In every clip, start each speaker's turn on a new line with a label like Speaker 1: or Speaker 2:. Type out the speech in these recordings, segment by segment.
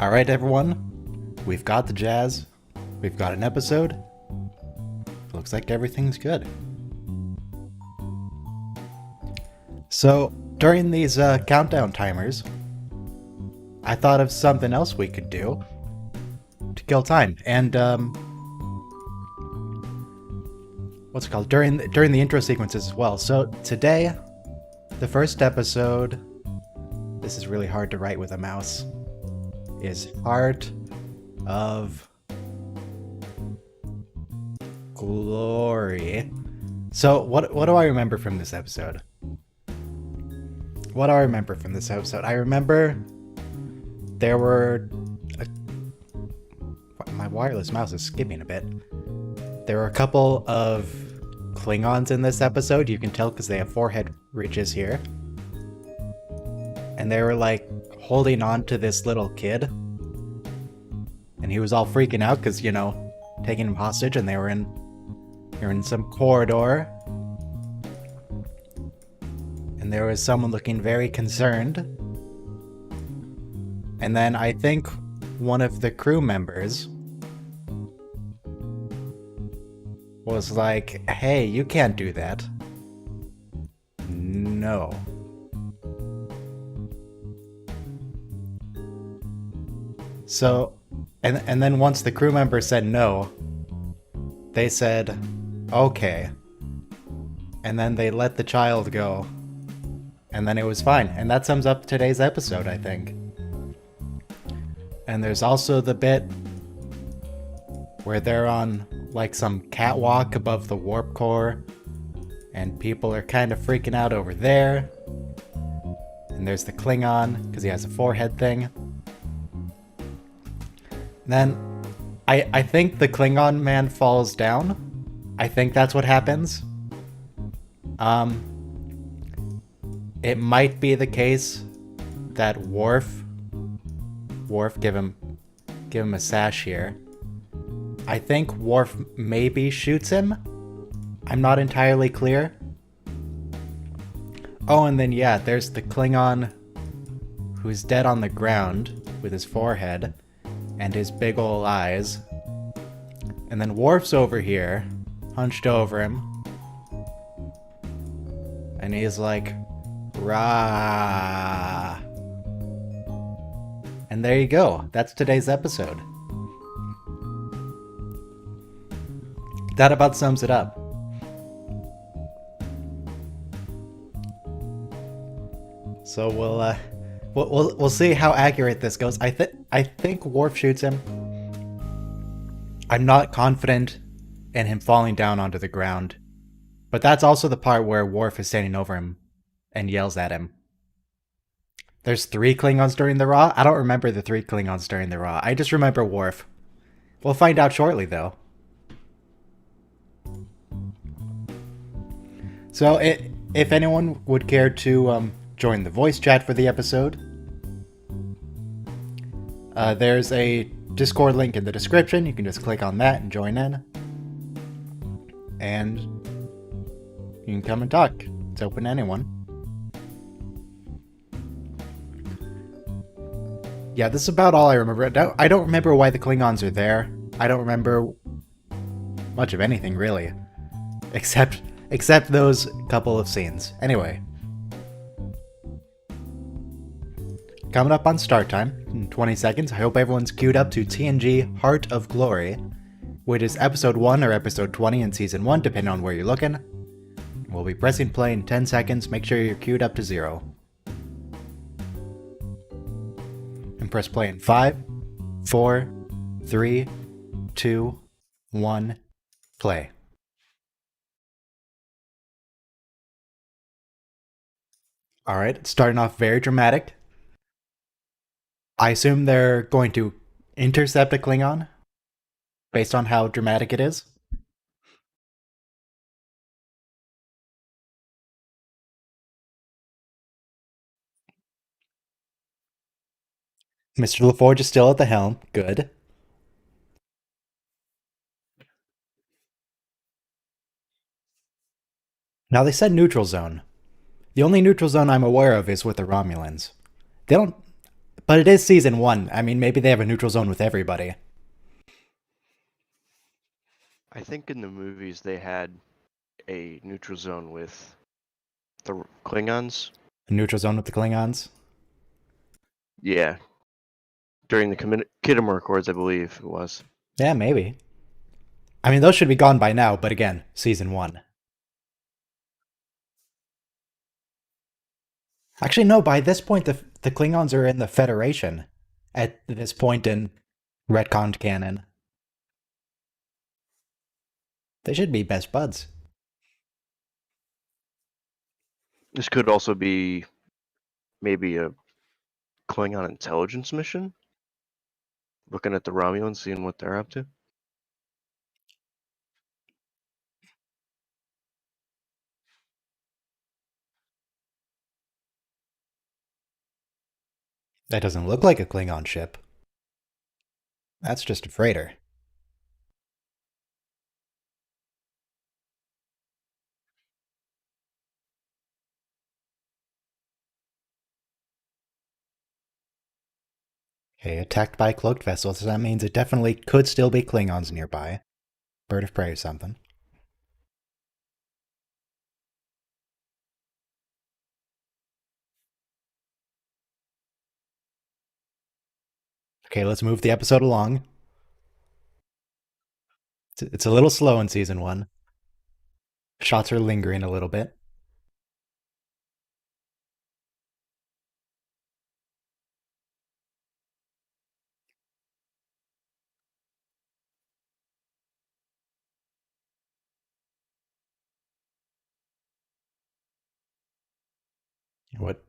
Speaker 1: Alright, everyone. We've got the jazz. We've got an episode. Looks like everything's good. So, during these countdown timers, I thought of something else we could do to kill time. And, what's it called? During the intro sequences as well. So, today, the first episode, this is really hard to write with a mouse, is Heart of Glory. So, what do I remember from this episode? What do I remember from this episode? I remember there were... my wireless mouse is skipping a bit. There were a couple of Klingons in this episode. You can tell because they have forehead ridges here. And they were like holding on to this little kid. And he was all freaking out because, you know, taking him hostage, and they were in some corridor. And there was someone looking very concerned. And then I think one of the crew members was like, hey, you can't do that. No. So, and then once the crew member said no, they said, okay. And then they let the child go. And then it was fine. And that sums up today's episode, I think. And there's also the bit where they're on like some catwalk above the warp core, and people are kind of freaking out over there. And there's the Klingon, because he has a forehead thing. Then I think the Klingon man falls down. I think that's what happens. It might be the case that Worf give him a sash here. I think Worf maybe shoots him. I'm not entirely clear. Oh, and then yeah, there's the Klingon who's dead on the ground with his forehead and his big ol' eyes. And then Worf's over here, hunched over him. And he's like, rah. And there you go. That's today's episode. That about sums it up. So we'll see how accurate this goes. I think Worf shoots him. I'm not confident in him falling down onto the ground, but that's also the part where Worf is standing over him and yells at him. There's 3 Klingons during the Raw? I don't remember the 3 Klingons during the Raw. I just remember Worf. We'll find out shortly, though. So, if anyone would care to join the voice chat for the episode, there's a Discord link in the description. You can just click on that and join in. And you can come and talk. It's open to anyone. Yeah, this is about all I remember. I don't remember why the Klingons are there. I don't remember much of anything, really. Except those couple of scenes. Anyway. Coming up on start time in 20 seconds. I hope everyone's queued up to TNG Heart of Glory, which is episode 1 or episode 20 in season 1, depending on where you're looking. We'll be pressing play in 10 seconds. Make sure you're queued up to 0. And press play in 5, 4, 3, 2, 1, play. Alright, it's starting off very dramatic. I assume they're going to intercept a Klingon, based on how dramatic it is. Mr. LaForge is still at the helm. Good. Now they said neutral zone. The only neutral zone I'm aware of is with the Romulans. They don't... But it is season one. I mean, maybe they have a neutral zone with everybody.
Speaker 2: I think in the movies they had a neutral zone with the Klingons.
Speaker 1: A neutral zone with the Klingons.
Speaker 2: Yeah, during the Khitomer Accords, I believe it was.
Speaker 1: Yeah, maybe. I mean, those should be gone by now, but again, season one. Actually, no, by this point, the Klingons are in the Federation at this point in retconned canon. They should be best buds.
Speaker 2: This could also be maybe a Klingon intelligence mission. Looking at the Romulans, seeing what they're up to.
Speaker 1: That doesn't look like a Klingon ship. That's just a freighter. Okay, attacked by cloaked vessels, so that means it definitely could still be Klingons nearby. Bird of prey or something. Okay, let's move the episode along. It's a little slow in season one. Shots are lingering a little bit. What?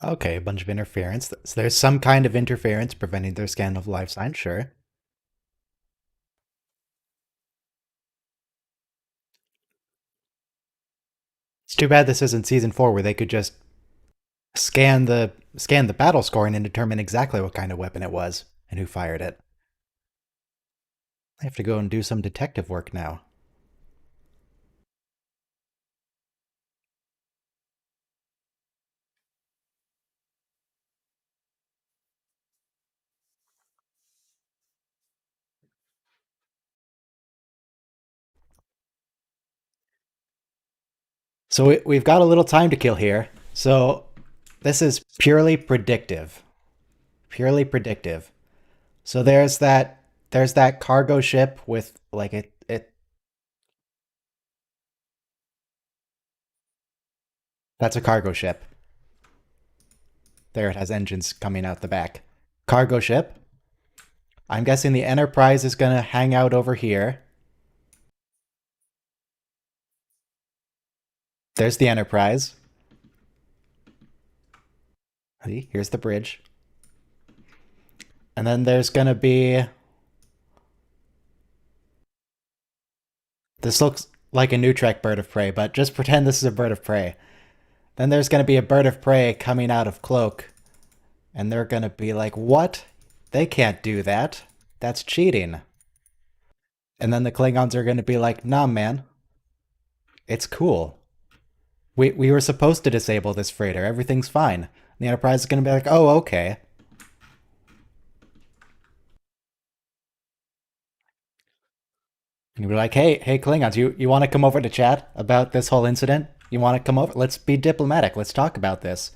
Speaker 1: Okay, a bunch of interference. So there's some kind of interference preventing their scan of life sign, sure. It's too bad this isn't season four where they could just scan the battle scoring and determine exactly what kind of weapon it was and who fired it. I have to go and do some detective work now. So we've got a little time to kill here. So this is purely predictive. Purely predictive. So there's that cargo ship with like it that's a cargo ship. There it has engines coming out the back. Cargo ship. I'm guessing the Enterprise is gonna hang out over here. There's the Enterprise. See, here's the bridge. And then there's gonna be. This looks like a new Trek bird of prey, but just pretend this is a bird of prey. Then there's gonna be a bird of prey coming out of cloak. And they're gonna be like, what? They can't do that. That's cheating. And then the Klingons are gonna be like, nah, man. It's cool. We were supposed to disable this freighter. Everything's fine. And the Enterprise is gonna be like, oh, okay. And you'll be like, hey, Klingons, you want to come over to chat about this whole incident? You want to come over? Let's be diplomatic. Let's talk about this.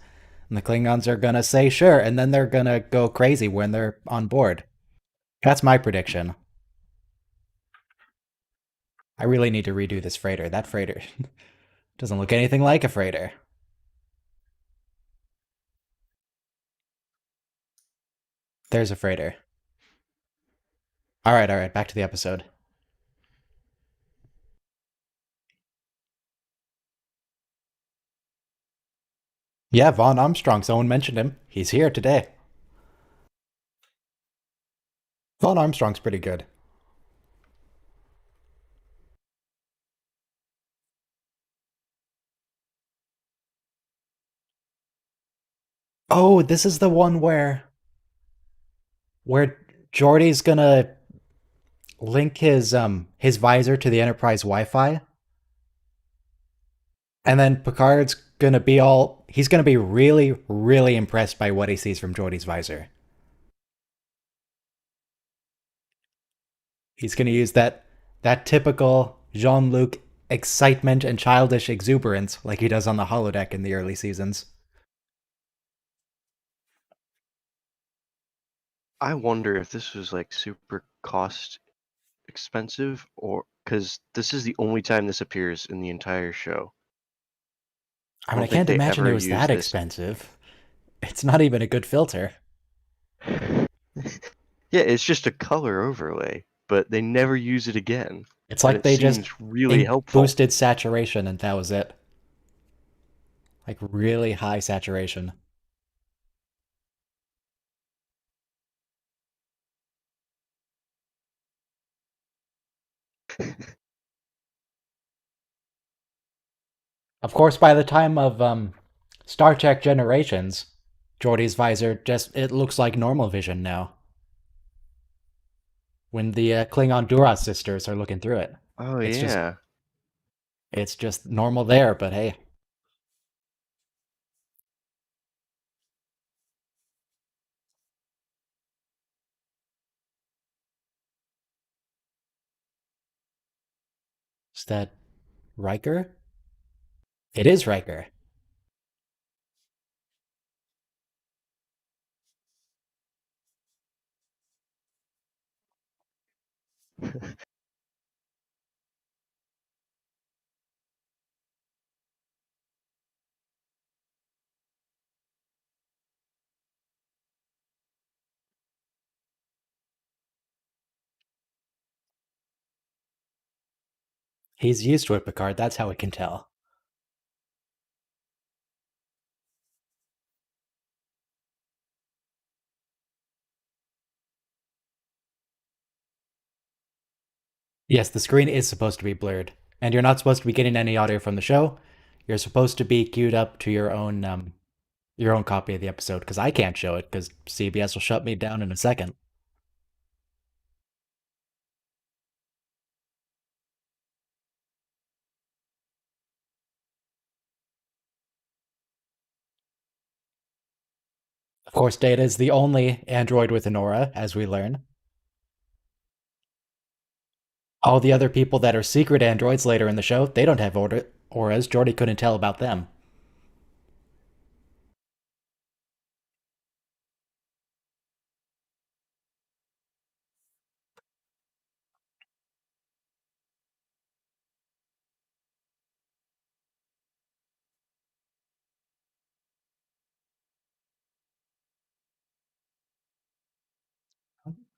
Speaker 1: And the Klingons are gonna say sure, and then they're gonna go crazy when they're on board. That's my prediction. I really need to redo this freighter. That freighter doesn't look anything like a freighter. There's a freighter. All right, back to the episode. Yeah, Vaughn Armstrong. Someone mentioned him. He's here today. Vaughn Armstrong's pretty good. Oh, this is the one where Jordy's gonna link his visor to the Enterprise Wi-Fi. And then Picard's gonna be all he's gonna be really, really impressed by what he sees from Geordi's visor. He's gonna use that typical Jean-Luc excitement and childish exuberance like he does on the holodeck in the early seasons.
Speaker 2: I wonder if this was like super cost expensive or because this is the only time this appears in the entire show.
Speaker 1: I
Speaker 2: I
Speaker 1: mean, I
Speaker 2: don't think
Speaker 1: can't
Speaker 2: they
Speaker 1: imagine it
Speaker 2: ever
Speaker 1: was
Speaker 2: use
Speaker 1: that
Speaker 2: this.
Speaker 1: expensive. It's not even a good filter.
Speaker 2: Yeah, it's just a color overlay, but they never use it again.
Speaker 1: It's
Speaker 2: And
Speaker 1: like
Speaker 2: it
Speaker 1: they just
Speaker 2: seems really helpful.
Speaker 1: boosted saturation and that was it. Like really high saturation. Of course, by the time of Star Trek Generations, Geordi's visor just it looks like normal vision now. When the Klingon Duras sisters are looking through it,
Speaker 2: Oh
Speaker 1: it's just
Speaker 2: yeah.
Speaker 1: it's just normal there. But hey, is that Riker? It is Riker. He's used to it, Picard. That's how we can tell. Yes, the screen is supposed to be blurred, and you're not supposed to be getting any audio from the show. You're supposed to be queued up to your own copy of the episode because I can't show it because CBS will shut me down in a second. Of course, Data is the only android with an aura, as we learn. All the other people that are secret androids later in the show, they don't have auras. Geordi couldn't tell about them.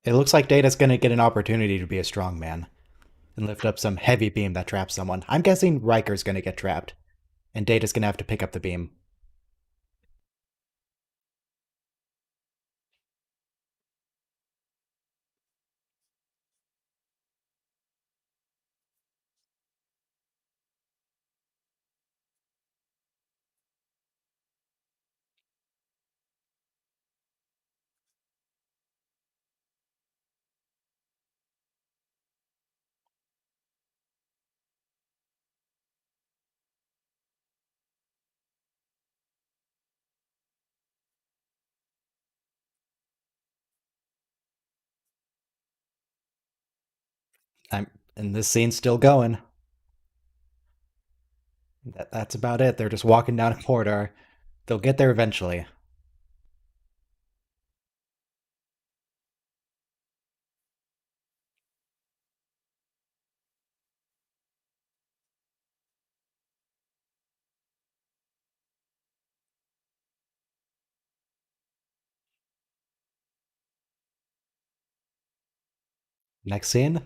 Speaker 1: It looks like Data's gonna get an opportunity to be a strong man and lift up some heavy beam that traps someone. I'm guessing Riker's gonna get trapped, and Data's gonna have to pick up the beam. I'm and this scene's still going. That's about it. They're just walking down a corridor. They'll get there eventually. Next scene.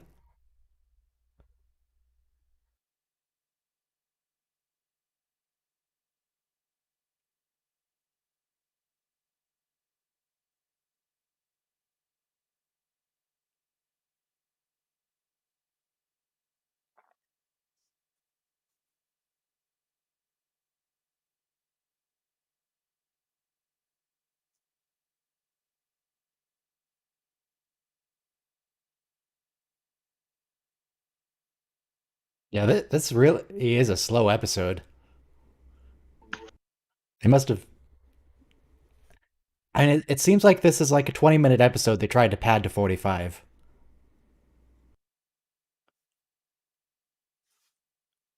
Speaker 1: Yeah, this really is a slow episode. They must have. I mean, it seems like this is like a 20-minute episode they tried to pad to 45.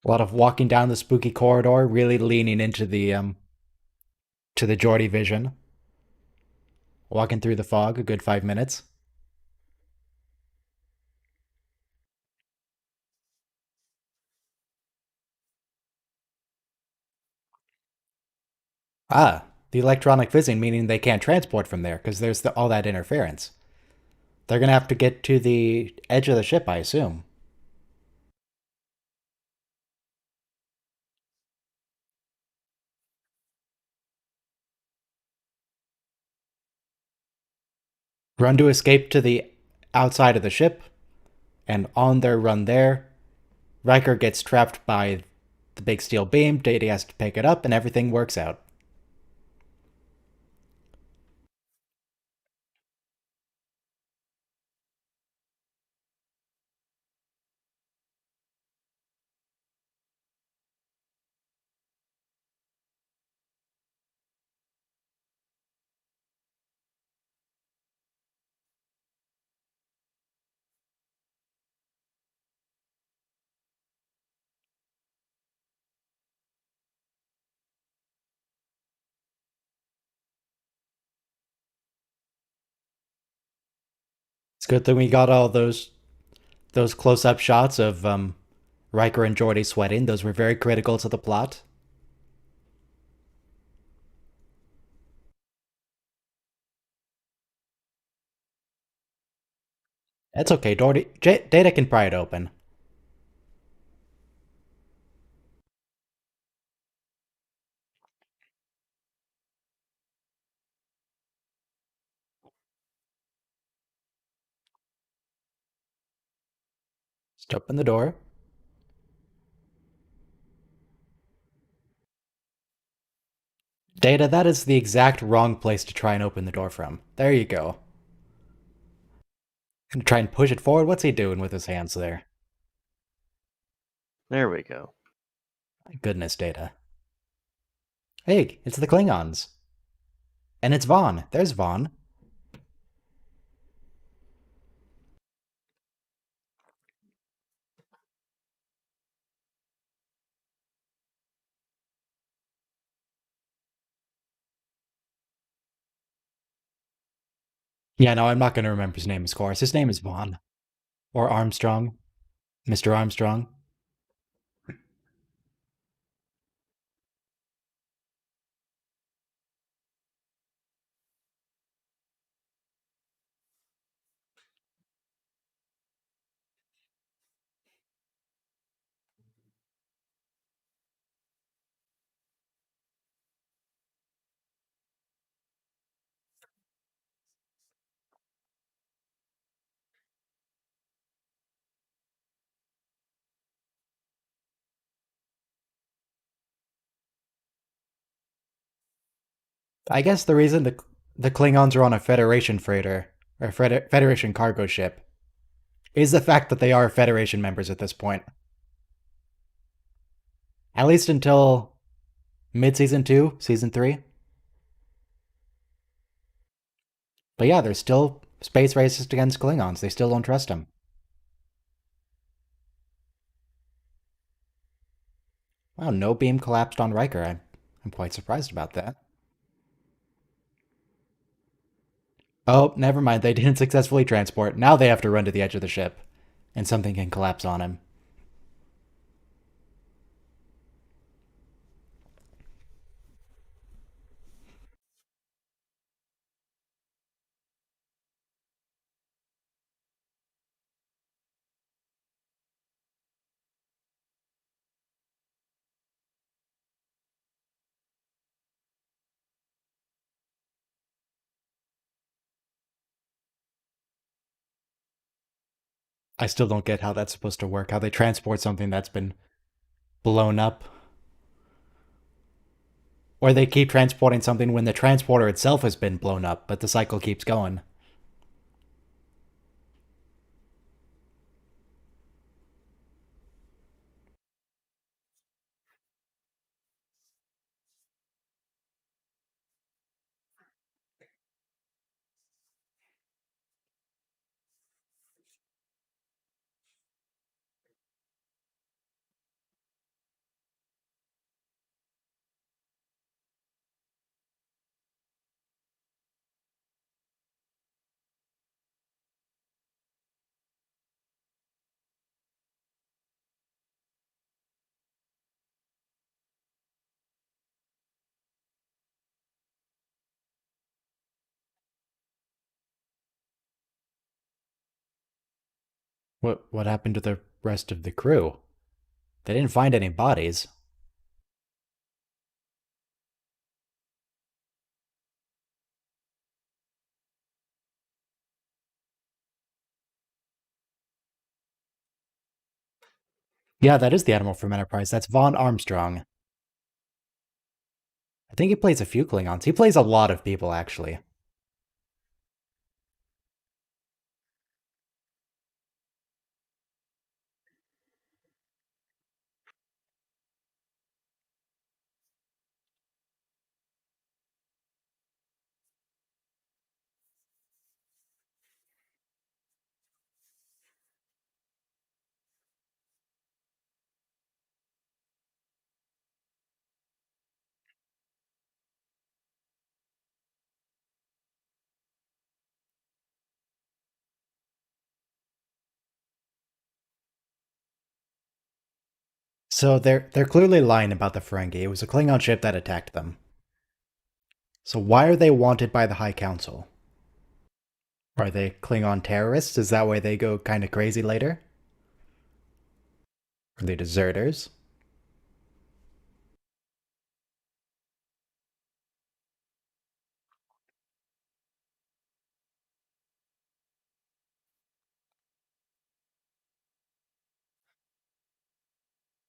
Speaker 1: A lot of walking down the spooky corridor, really leaning into the to the Geordie vision. Walking through the fog, a good 5 minutes. Ah, the electronic fizzing, meaning they can't transport from there because there's all that interference. They're gonna have to get to the edge of the ship, I assume. Run to escape to the outside of the ship, and on their run there, Riker gets trapped by the big steel beam. Data has to pick it up, and everything works out. It's good that we got all those close-up shots of Riker and Geordi sweating. Those were very critical to the plot. That's okay. Data can pry it open. Just open the door. Data, that is the exact wrong place to try and open the door from. There you go. And try and push it forward. What's he doing with his hands there?
Speaker 2: There we go.
Speaker 1: My goodness, Data. Hey, it's the Klingons. And it's Vaughn. There's Vaughn. Yeah, no, I'm not going to remember his name, of course. His name is Vaughn. Or Armstrong. Mr. Armstrong. I guess the reason the Klingons are on a Federation freighter, or Federation cargo ship, is the fact that they are Federation members at this point. At least until mid season 2, season 3. But yeah, they're still space racist against Klingons. They still don't trust them. Wow, no beam collapsed on Riker. I'm quite surprised about that. Oh, never mind. They didn't successfully transport. Now they have to run to the edge of the ship, and something can collapse on him. I still don't get how that's supposed to work. How they transport something that's been blown up. Or they keep transporting something when the transporter itself has been blown up, but the cycle keeps going. What happened to the rest of the crew? They didn't find any bodies. Yeah, that is the animal from Enterprise. That's Vaughn Armstrong. I think he plays a few Klingons. He plays a lot of people, actually. So they're clearly lying about the Ferengi. It was a Klingon ship that attacked them. So why are they wanted by the High Council? Are they Klingon terrorists? Is that why they go kind of crazy later? Are they deserters?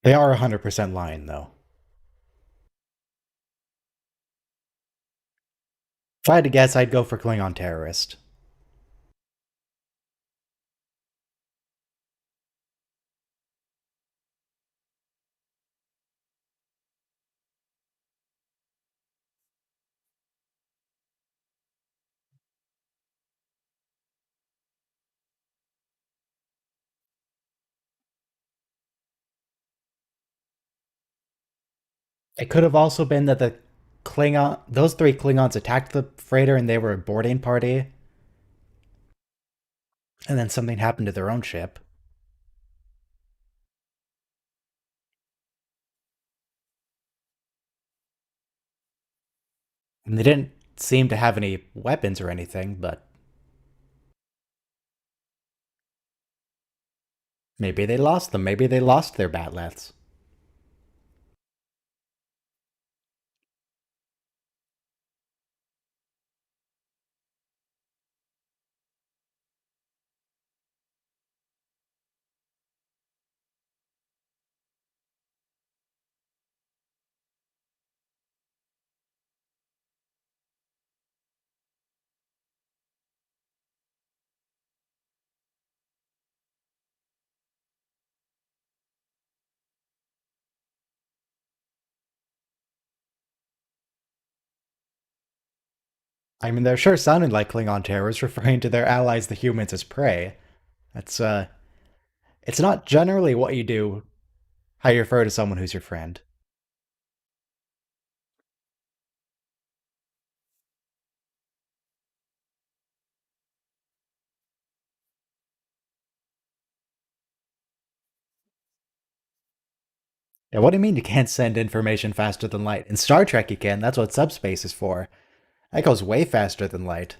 Speaker 1: They are 100% lying, though. If I had to guess, I'd go for Klingon terrorist. It could have also been that those three Klingons attacked the freighter and they were a boarding party, and then something happened to their own ship. And they didn't seem to have any weapons or anything, but maybe they lost them. Maybe they lost their batleths. I mean, they're sure sounding like Klingon terrorists, referring to their allies, the humans, as prey. That's, it's not generally what you do, how you refer to someone who's your friend. Yeah, what do you mean you can't send information faster than light? In Star Trek, you can. That's what subspace is for. That goes way faster than light.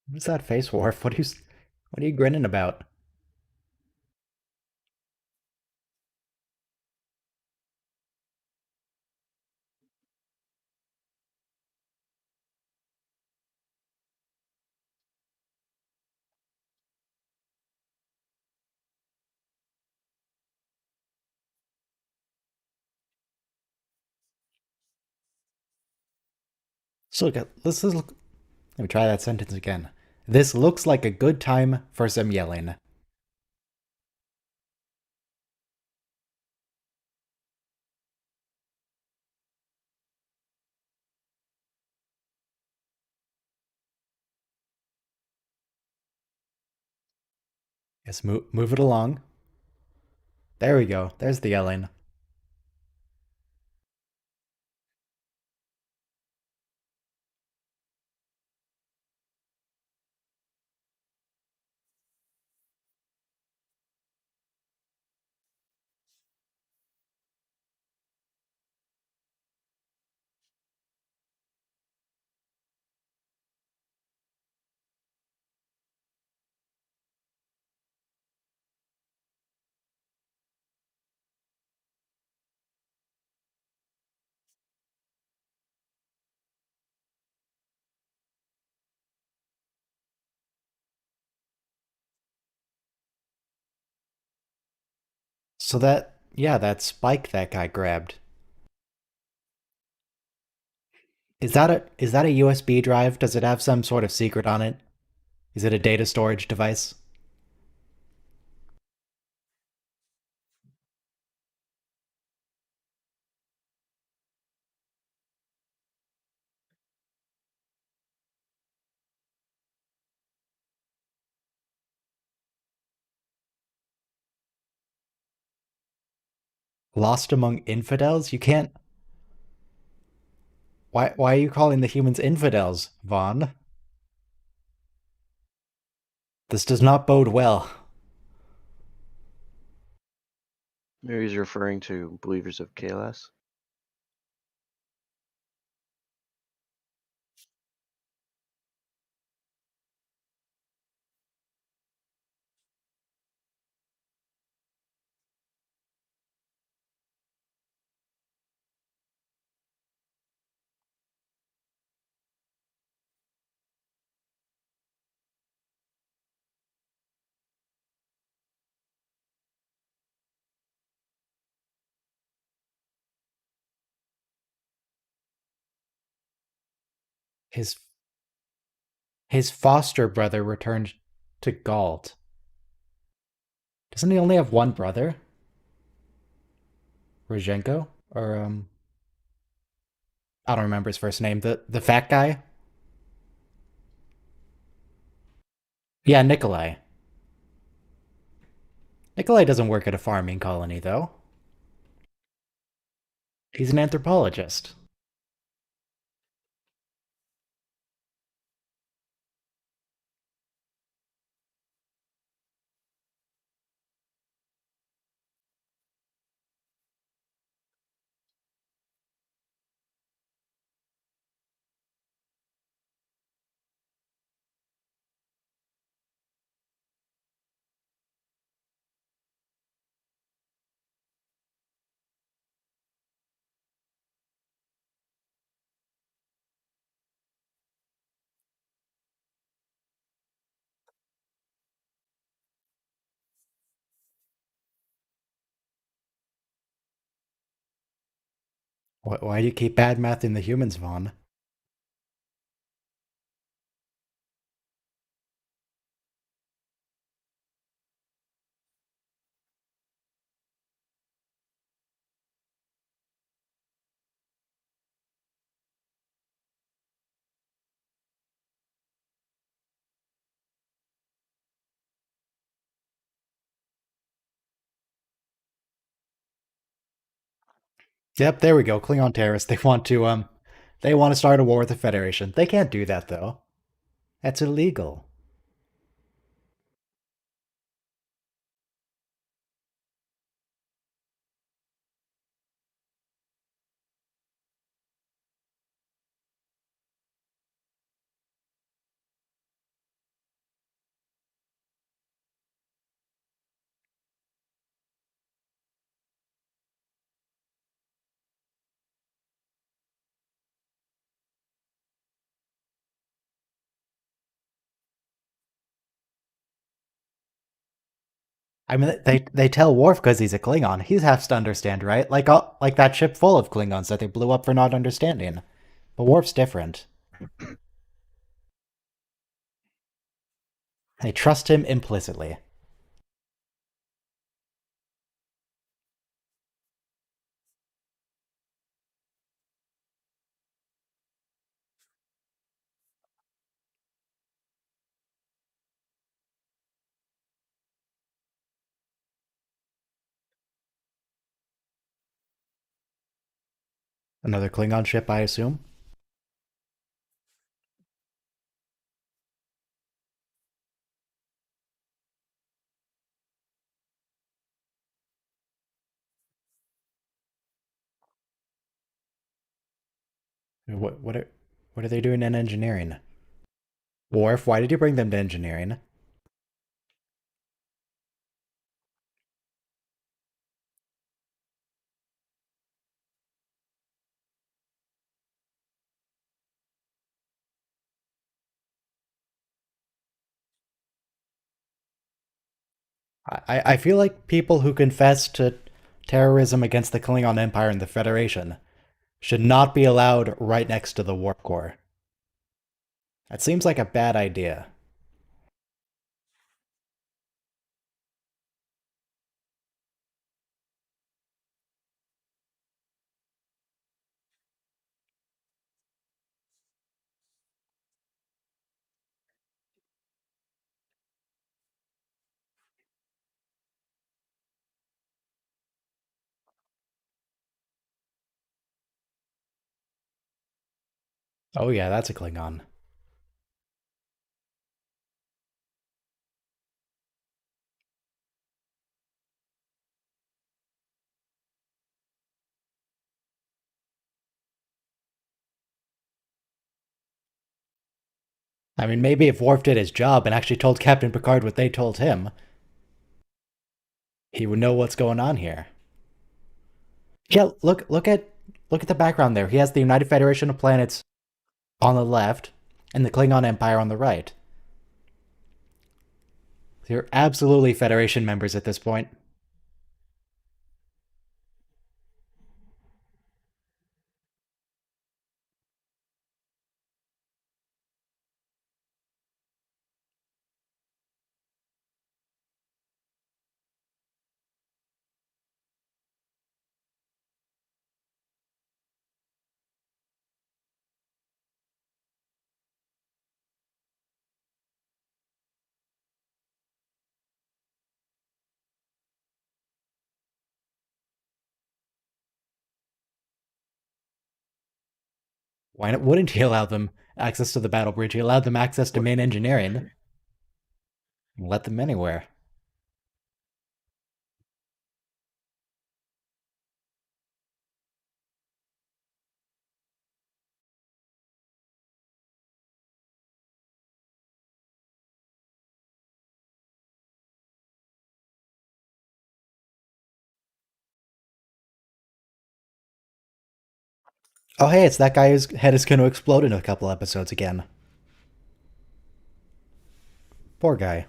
Speaker 1: What's that face, Worf? What are you grinning about? So look, let me try that sentence again. This looks like a good time for some yelling. Yes, move it along. There we go. There's the yelling. So that, yeah, that spike that guy grabbed. Is that a USB drive? Does it have some sort of secret on it? Is it a data storage device? Lost among infidels? You can't. Why are you calling the humans infidels, Vaughn? This does not bode well.
Speaker 2: Maybe he's referring to believers of Kalas.
Speaker 1: His his foster brother returned to Galt. Doesn't he only have one brother? Rozhenko? Or I don't remember his first name. The fat guy? Yeah, Nikolai. Nikolai doesn't work at a farming colony though. He's an anthropologist. Why do you keep bad mouthing the humans, Vaughn? Yep, there we go. Klingon terrorists. They want to start a war with the Federation. They can't do that though. That's illegal. I mean, they tell Worf because he's a Klingon. He has to understand, right? Like that ship full of Klingons that they blew up for not understanding. But Worf's different. They trust him implicitly. Another Klingon ship, I assume. What are they doing in engineering? Worf, why did you bring them to engineering? I feel like people who confess to terrorism against the Klingon Empire and the Federation should not be allowed right next to the warp core. That seems like a bad idea. Oh yeah, that's a Klingon. I mean, maybe if Worf did his job and actually told Captain Picard what they told him, he would know what's going on here. Yeah, look at the background there. He has the United Federation of Planets on the left and the Klingon Empire on the right. They're absolutely Federation members at this point. Wouldn't he allow them access to the battle bridge? He allowed them access to
Speaker 2: What?
Speaker 1: main engineering. Let them anywhere. Oh, hey, it's that guy whose head is going to explode in a couple episodes again. Poor guy.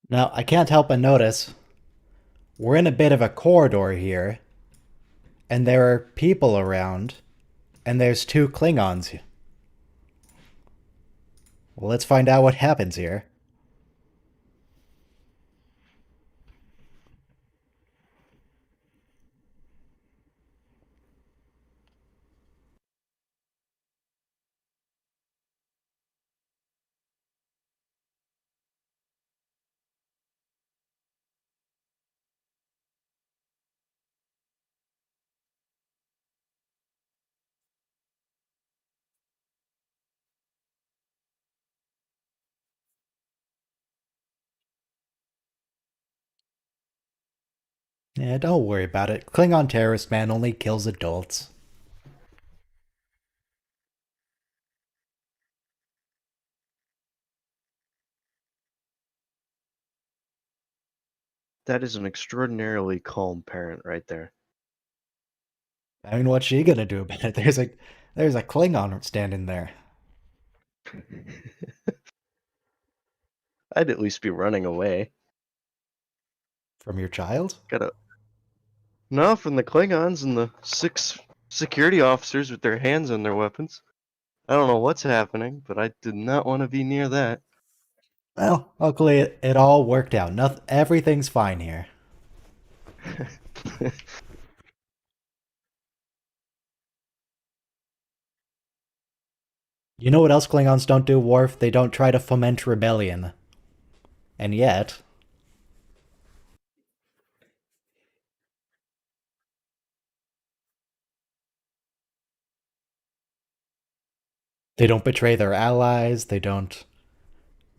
Speaker 1: Now, I can't help but notice we're in a bit of a corridor here, and there are people around, and there's two Klingons. Well, let's find out what happens here. Yeah, don't worry about it. Klingon terrorist man only kills adults.
Speaker 2: That is an extraordinarily calm parent right there.
Speaker 1: I mean, what's she gonna do about it? There's a Klingon standing there.
Speaker 2: I'd at least be running away.
Speaker 1: From your child?
Speaker 2: Gotta no from the Klingons and the 6 security officers with their hands on their weapons. I don't know what's happening, but I did not want to be near that.
Speaker 1: Well, luckily it all worked out. Nothing, everything's fine here. You know what else Klingons don't do, Worf? They don't try to foment rebellion. And yet, they don't betray their allies, they don't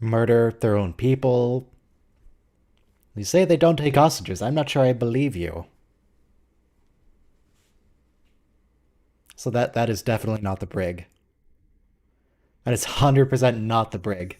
Speaker 1: murder their own people. You say they don't take hostages. I'm not sure I believe you. So that is definitely not the brig. That is 100% not the brig.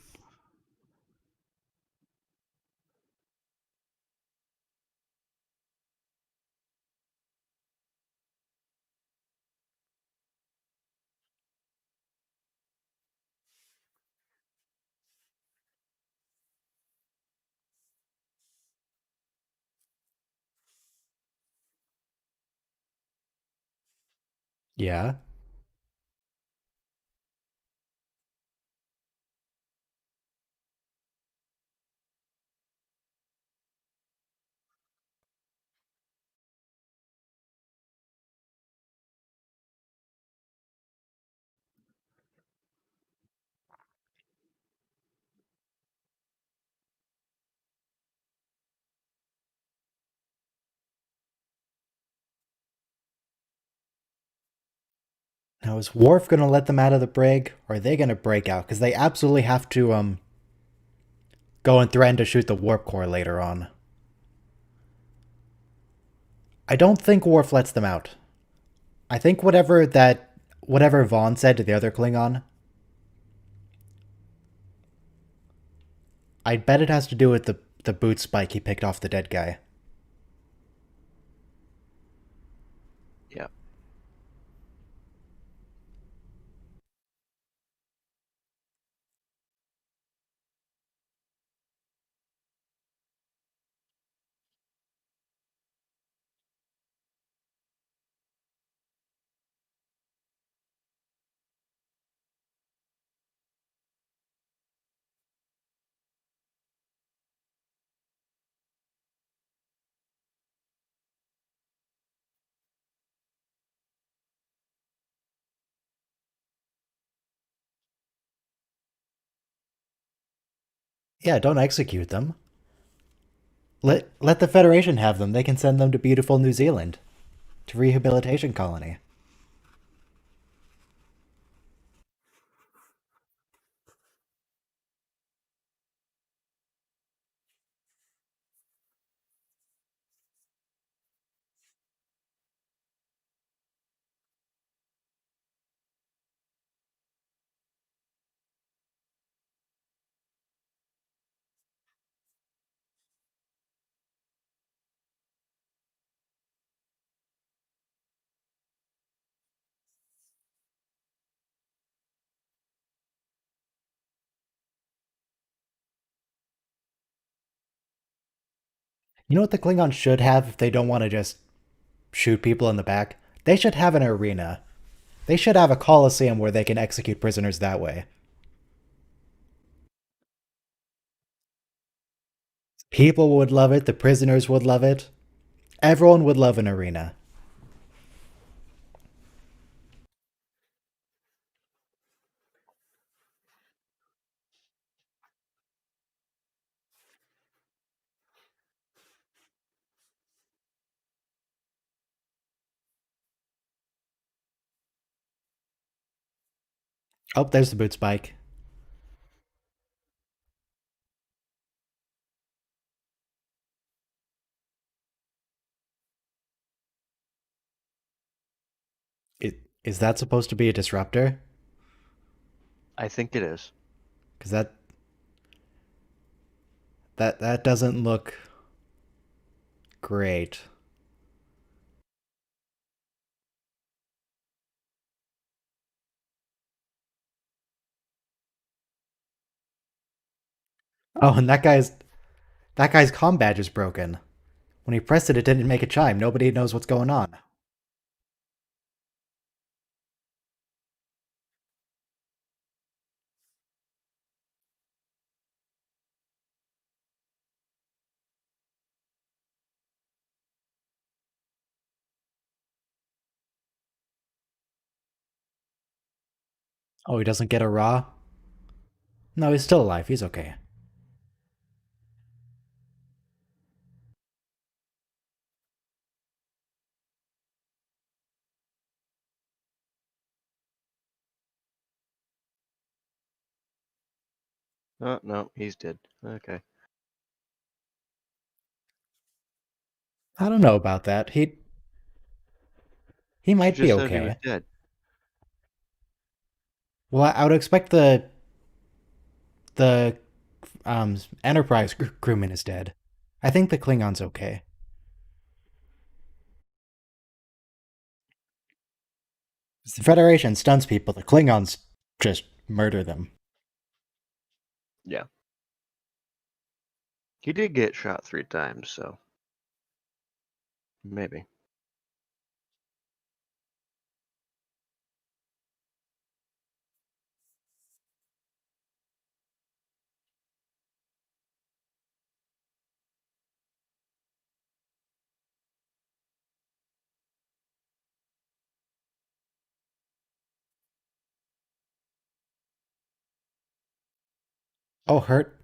Speaker 1: Yeah. Now is Worf gonna let them out of the brig, or are they gonna break out? Because they absolutely have to go and threaten to shoot the warp core later on. I don't think Worf lets them out. I think whatever Vaughn said to the other Klingon, I bet it has to do with the boot spike he picked off the dead guy.
Speaker 2: Yeah.
Speaker 1: Yeah, don't execute them. Let the Federation have them. They can send them to beautiful New Zealand, to rehabilitation colony. You know what the Klingons should have if they don't want to just shoot people in the back? They should have an arena. They should have a coliseum where they can execute prisoners that way. People would love it, the prisoners would love it. Everyone would love an arena. Oh, there's the boot spike. Is that supposed to be a disruptor?
Speaker 2: I think it is.
Speaker 1: Because that doesn't look great. Oh, and that guy's comm badge is broken. When he pressed it, it didn't make a chime. Nobody knows what's going on. Oh, he doesn't get a raw? No, he's still alive. He's okay.
Speaker 2: Oh, no, he's dead. Okay.
Speaker 1: I don't know about that. He
Speaker 2: You
Speaker 1: might be
Speaker 2: just said he was
Speaker 1: okay.
Speaker 2: dead.
Speaker 1: Well, I would expect the Enterprise crewman is dead. I think the Klingon's okay. The Federation stuns people. The Klingons just murder them.
Speaker 2: Yeah. He did get shot 3 times, so maybe.
Speaker 1: Oh, her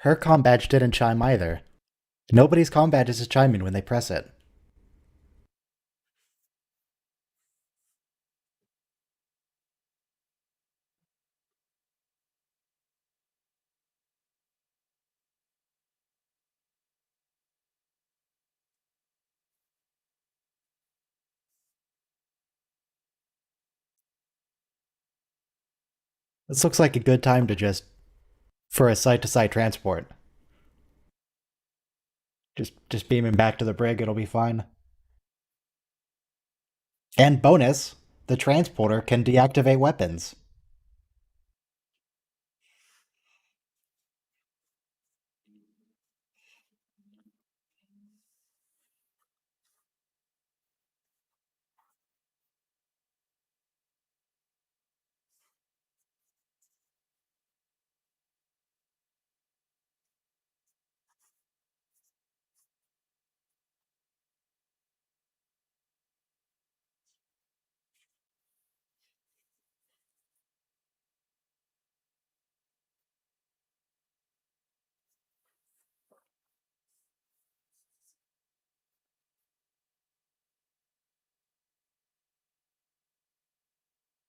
Speaker 1: comm badge didn't chime either. Nobody's comm badges is chiming when they press it. This looks like a good time to just for a site-to-site transport. Just beam him back to the brig. It'll be fine. And bonus, the transporter can deactivate weapons.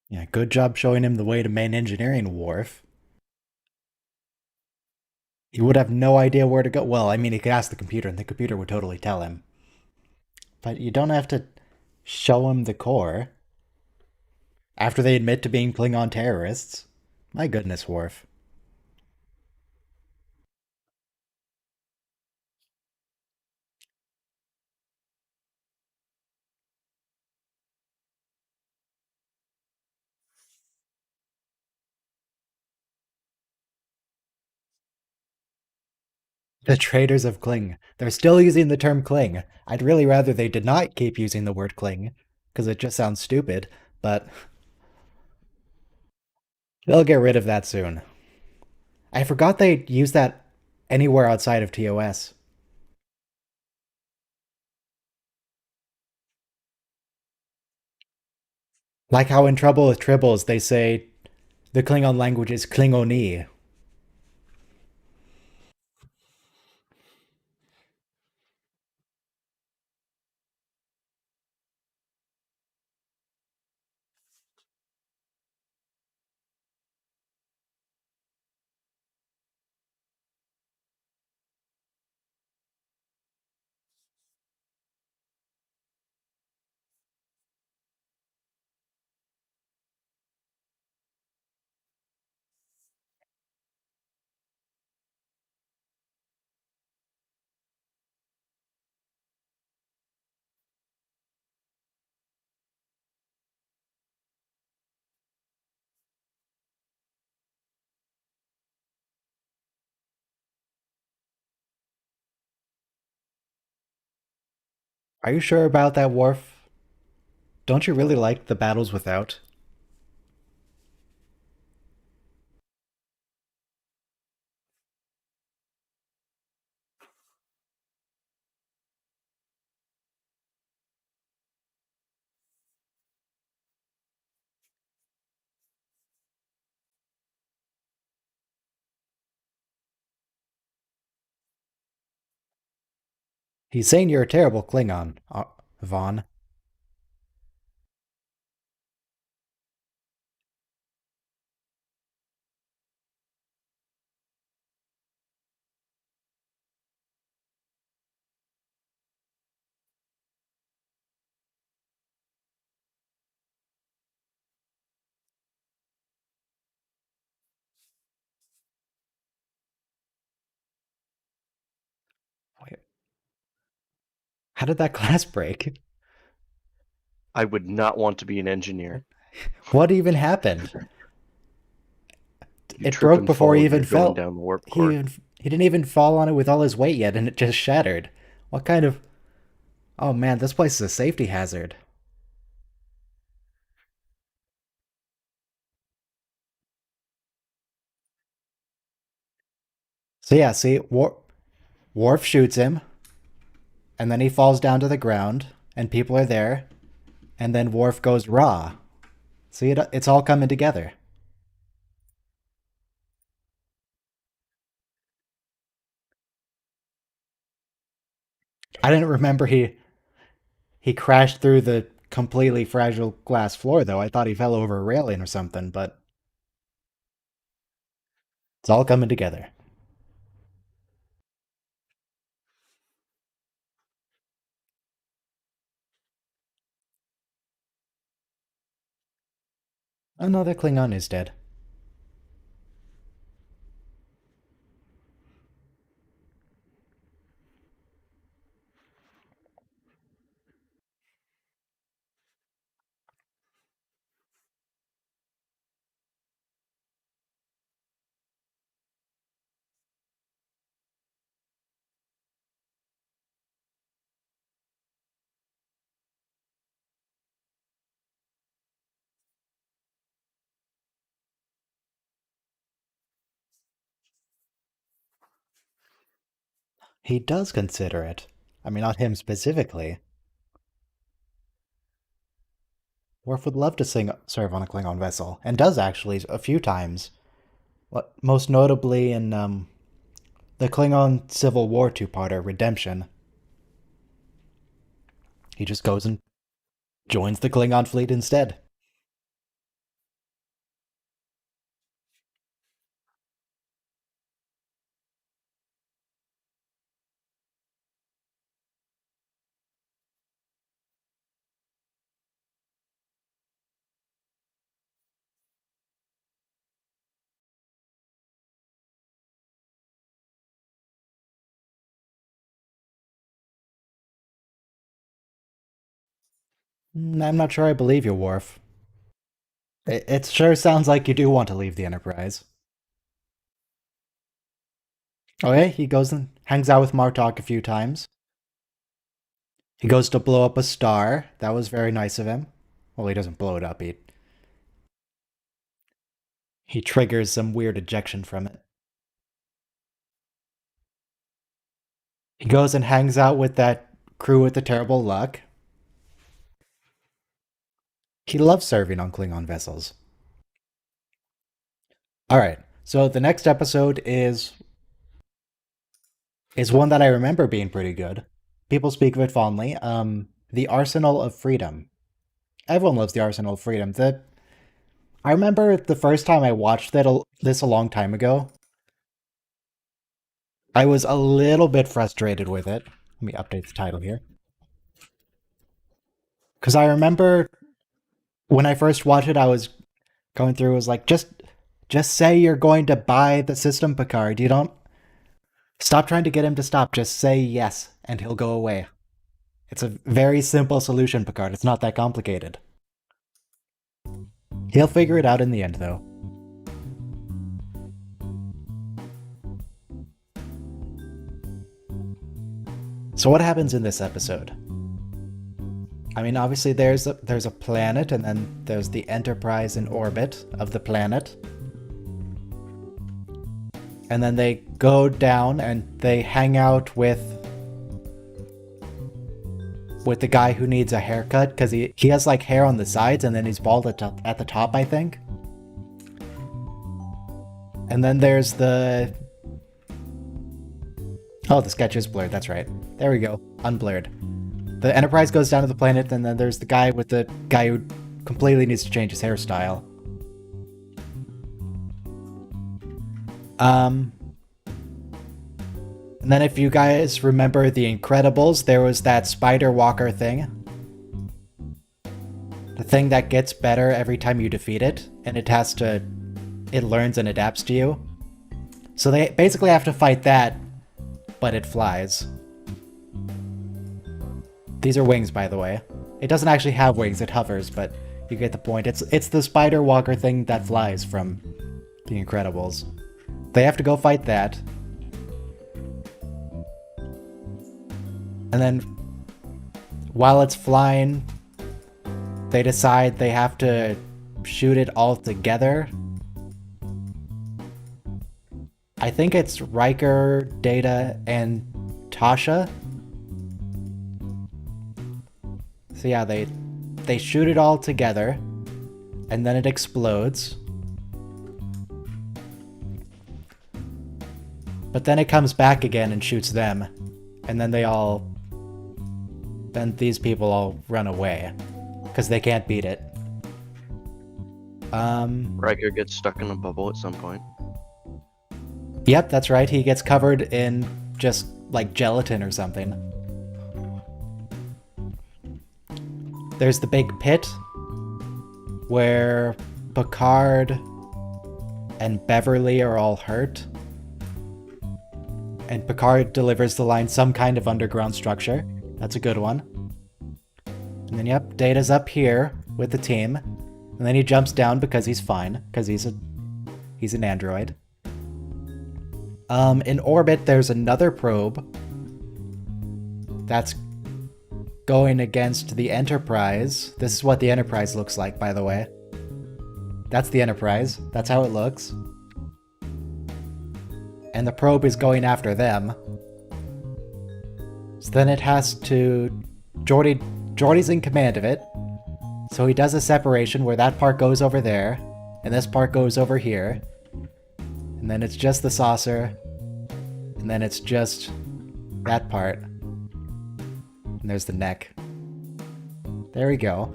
Speaker 1: Yeah, good job showing him the way to main engineering wharf. He would have no idea where to go. Well, I mean, he could ask the computer, and the computer would totally tell him. But you don't have to show him the core after they admit to being Klingon terrorists. My goodness, Worf. The traitors of Kling. They're still using the term Kling. I'd really rather they did not keep using the word Kling, because it just sounds stupid, but they'll get rid of that soon. I forgot they use that anywhere outside of TOS. Like how in Trouble with Tribbles they say the Klingon language is Klingoni. Are you sure about that, Worf? Don't you really like the battles without? He's saying you're a terrible Klingon, Vaughn. Wait, how did that glass break?
Speaker 2: I would not want to be an engineer.
Speaker 1: What even happened?
Speaker 2: You
Speaker 1: It
Speaker 2: trip
Speaker 1: broke
Speaker 2: and
Speaker 1: before
Speaker 2: fall,
Speaker 1: he
Speaker 2: you're
Speaker 1: even
Speaker 2: going
Speaker 1: fell.
Speaker 2: down the warp
Speaker 1: He
Speaker 2: core.
Speaker 1: even, he didn't even fall on it with all his weight yet, and it just shattered. What kind of? Oh man, this place is a safety hazard. So yeah, see, Worf shoots him, and then he falls down to the ground, and people are there, and then Worf goes raw. See, it's all coming together. I didn't remember he crashed through the completely fragile glass floor, though. I thought he fell over a railing or something, but it's all coming together. Another Klingon is dead. He does consider it. I mean, not him specifically. Worf would love to serve on a Klingon vessel, and does actually a few times. Most notably in the Klingon Civil War two-parter, Redemption. He just goes and joins the Klingon fleet instead. I'm not sure I believe you, Worf. It sure sounds like you do want to leave the Enterprise. Okay, he goes and hangs out with Martok a few times. He goes to blow up a star. That was very nice of him. Well, he doesn't blow it up. He triggers some weird ejection from it. He goes and hangs out with that crew with the terrible luck. He loves serving on Klingon vessels. All right. So the next episode is one that I remember being pretty good. People speak of it fondly. The Arsenal of Freedom. Everyone loves the Arsenal of Freedom. I remember the first time I watched this a long time ago. I was a little bit frustrated with it. Let me update the title here. Because I remember when I first watched it, I was going through, was like, just say you're going to buy the system, Picard. You don't stop trying to get him to stop. Just say yes, and he'll go away. It's a very simple solution, Picard. It's not that complicated. He'll figure it out in the end, though. So what happens in this episode? I mean, obviously there's a planet, and then there's the Enterprise in orbit of the planet. And then they go down and they hang out with the guy who needs a haircut, because he has like hair on the sides and then he's bald at the top, I think. And then there's the... Oh, the sketch is blurred, that's right. There we go, unblurred. The Enterprise goes down to the planet, and then there's the guy who completely needs to change his hairstyle. And then if you guys remember The Incredibles, there was that spider walker thing. The thing that gets better every time you defeat it, and it learns and adapts to you. So they basically have to fight that, but it flies. These are wings, by the way. It doesn't actually have wings, it hovers, but you get the point. It's the spider walker thing that flies from The Incredibles. They have to go fight that. And then, while it's flying, they decide they have to shoot it all together. I think it's Riker, Data, and Tasha. So yeah, they shoot it all together, and then it explodes. But then it comes back again and shoots them, and then they all then these people all run away because they can't beat it.
Speaker 2: Riker gets stuck in a bubble at some point.
Speaker 1: Yep, that's right. He gets covered in just like gelatin or something. There's the big pit where Picard and Beverly are all hurt. And Picard delivers the line, some kind of underground structure. That's a good one. And then, yep, Data's up here with the team. And then he jumps down because he's fine, because he's an android. In orbit, there's another probe that's going against the Enterprise. This is what the Enterprise looks like, by the way. That's the Enterprise. That's how it looks. And the probe is going after them. So then it has to... Geordi's in command of it. So he does a separation where that part goes over there, and this part goes over here. And then it's just the saucer. And then it's just that part. And there's the neck. There we go.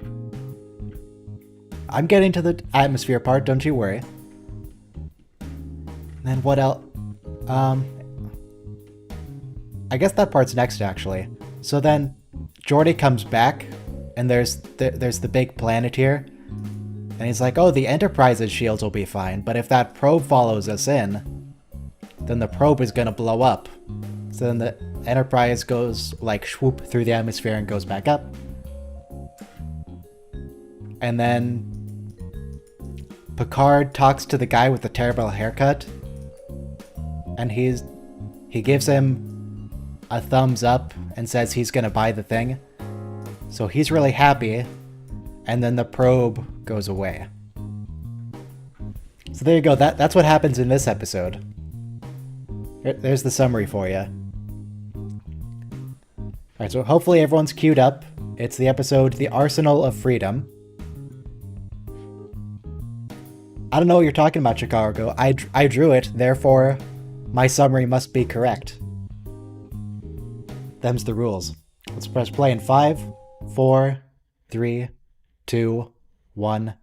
Speaker 1: I'm getting to the atmosphere part, don't you worry. And then what else? I guess that part's next, actually. So then Geordi comes back, and there's the big planet here. And he's like, oh, the Enterprise's shields will be fine, but if that probe follows us in, then the probe is gonna blow up. So then the Enterprise goes, like, swoop through the atmosphere and goes back up. And then Picard talks to the guy with the terrible haircut. And he gives him a thumbs up and says he's gonna buy the thing. So he's really happy. And then the probe goes away. So there you go. That's what happens in this episode. There's the summary for you. Alright, so hopefully everyone's queued up. It's the episode The Arsenal of Freedom. I don't know what you're talking about, Chicago. I drew it, therefore my summary must be correct. Them's the rules. Let's press play in 5, 4, 3, 2, 1,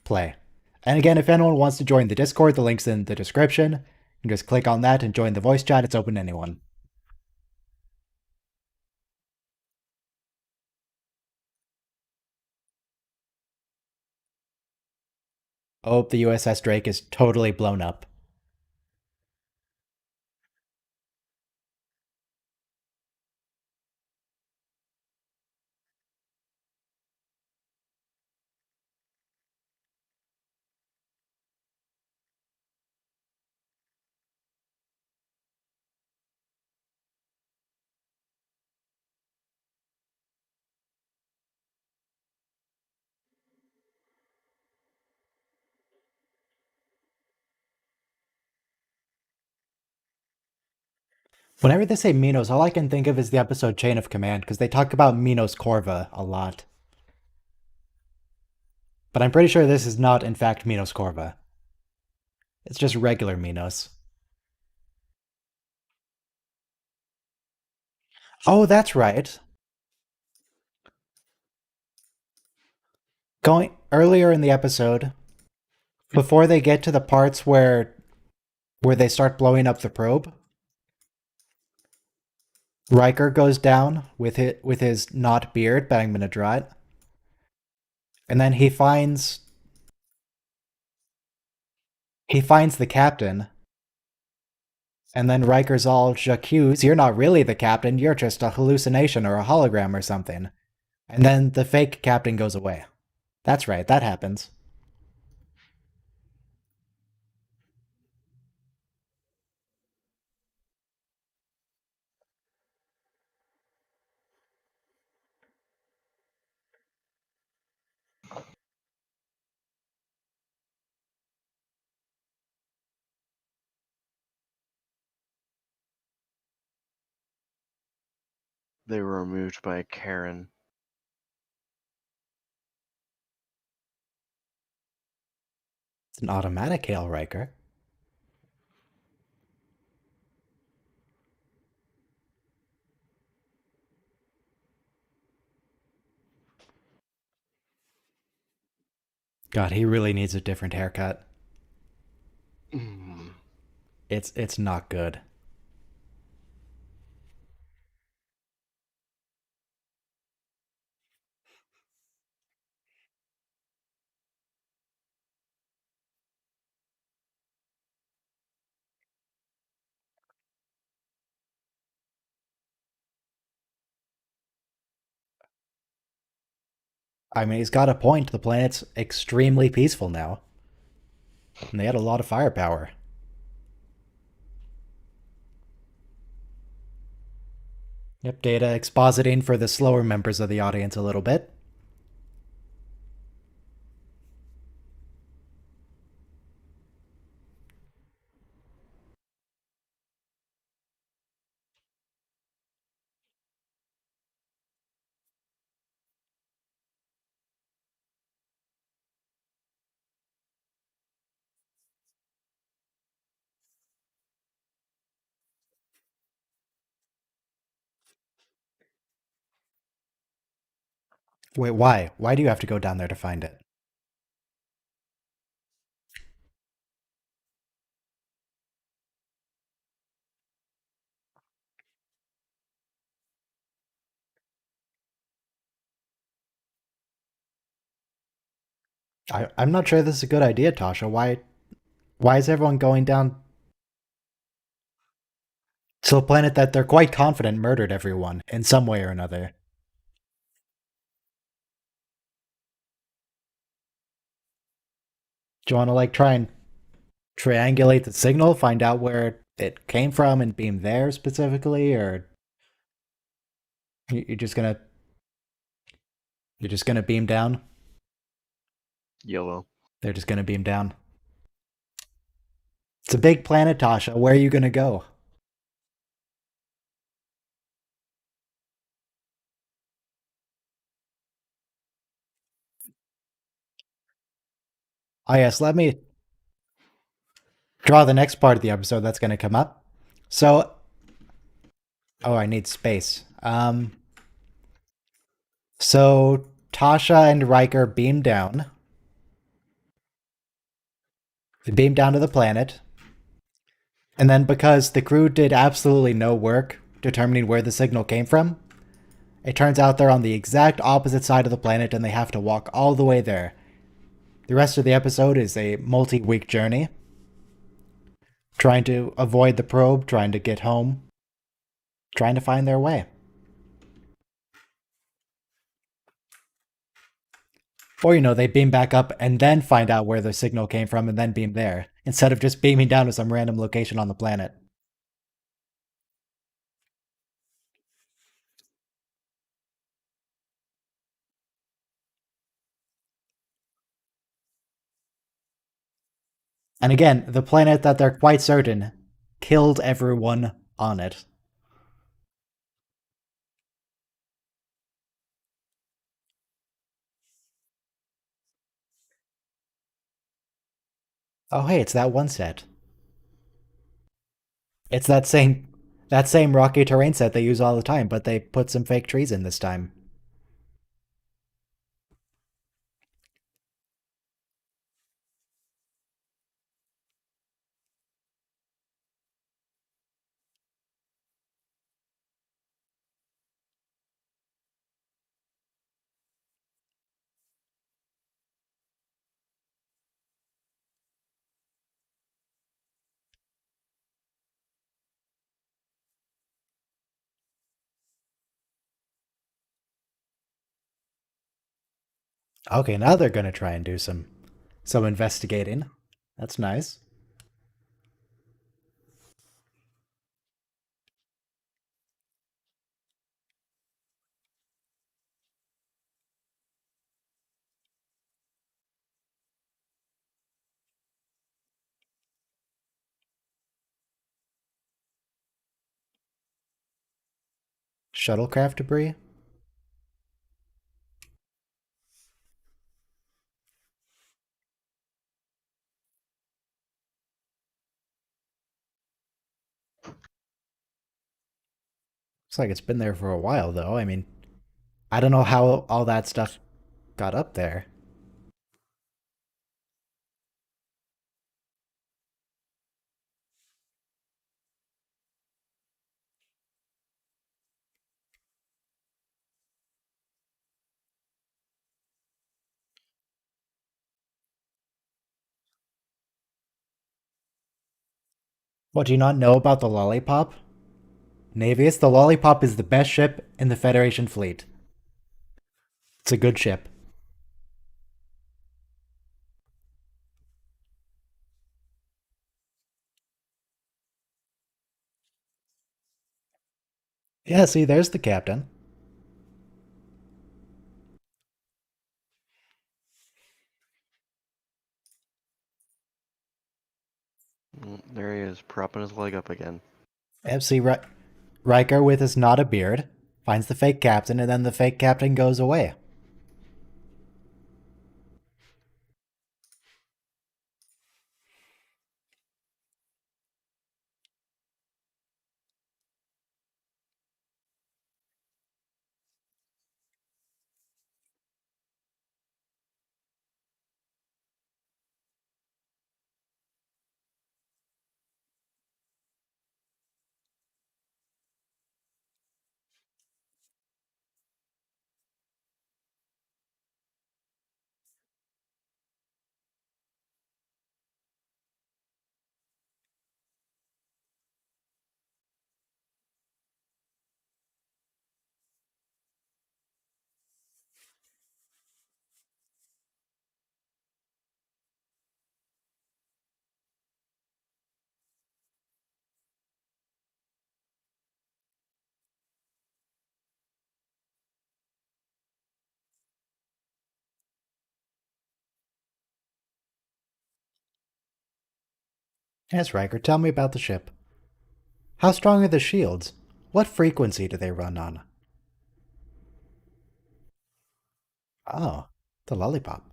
Speaker 1: play. And again, if anyone wants to join the Discord, the link's in the description. You can just click on that and join the voice chat. It's open to anyone. Oh, the USS Drake is totally blown up. Whenever they say Minos, all I can think of is the episode Chain of Command, because they talk about Minos Corva a lot. But I'm pretty sure this is not, in fact, Minos Corva. It's just regular Minos. Oh, that's right. Going earlier in the episode, before they get to the parts where they start blowing up the probe, Riker goes down with his not beard, but I'm gonna draw it. And then he finds the captain. And then Riker's all, J'accuse, you're not really the captain, you're just a hallucination or a hologram or something. And then the fake captain goes away. That's right, that happens.
Speaker 2: They were removed by Karen.
Speaker 1: It's an automatic hail, Riker. God, he really needs a different haircut.
Speaker 2: Mm.
Speaker 1: It's not good. I mean, he's got a point. The planet's extremely peaceful now, and they had a lot of firepower. Yep, Data expositing for the slower members of the audience a little bit. Wait, why? Why do you have to go down there to find it? I'm not sure this is a good idea, Tasha. Why is everyone going down to a planet that they're quite confident murdered everyone in some way or another? Do you want to like try and triangulate the signal, find out where it came from, and beam there specifically, or you're just gonna beam down?
Speaker 2: Yellow.
Speaker 1: They're just gonna beam down. It's a big planet, Tasha. Where are you gonna go? Oh yes, let me draw the next part of the episode that's gonna come up. So, oh, I need space. So Tasha and Riker beam down. They beam down to the planet, and then because the crew did absolutely no work determining where the signal came from, it turns out they're on the exact opposite side of the planet and they have to walk all the way there. The rest of the episode is a multi week journey, trying to avoid the probe, trying to get home, trying to find their way. Or, they beam back up and then find out where the signal came from and then beam there, instead of just beaming down to some random location on the planet. And again, the planet that they're quite certain killed everyone on it. Oh hey, it's that one set. It's that same rocky terrain set they use all the time, but they put some fake trees in this time. Okay, now they're gonna try and do some investigating. That's nice. Shuttlecraft debris? Looks like it's been there for a while though. I mean, I don't know how all that stuff got up there. What do you not know about the Lollipop? Navius, the Lollipop is the best ship in the Federation fleet. It's a good ship. Yeah, see, there's the captain.
Speaker 2: There he is, propping his leg up again.
Speaker 1: MC Riker with his not a beard finds the fake captain, and then the fake captain goes away. Yes, Riker, tell me about the ship. How strong are the shields? What frequency do they run on? Oh, the lollipop.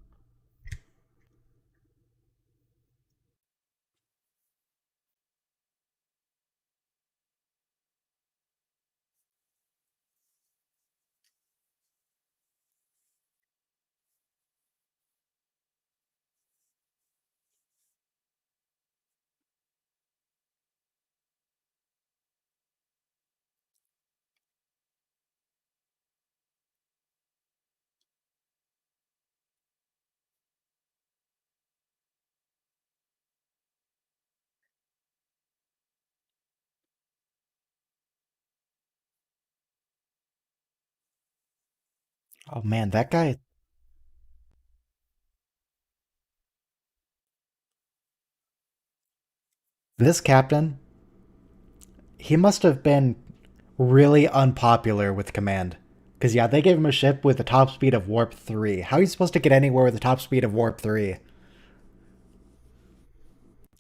Speaker 1: Oh man, that guy. This captain, he must have been really unpopular with command. Because, yeah, they gave him a ship with a top speed of warp 3. How are you supposed to get anywhere with a top speed of warp 3?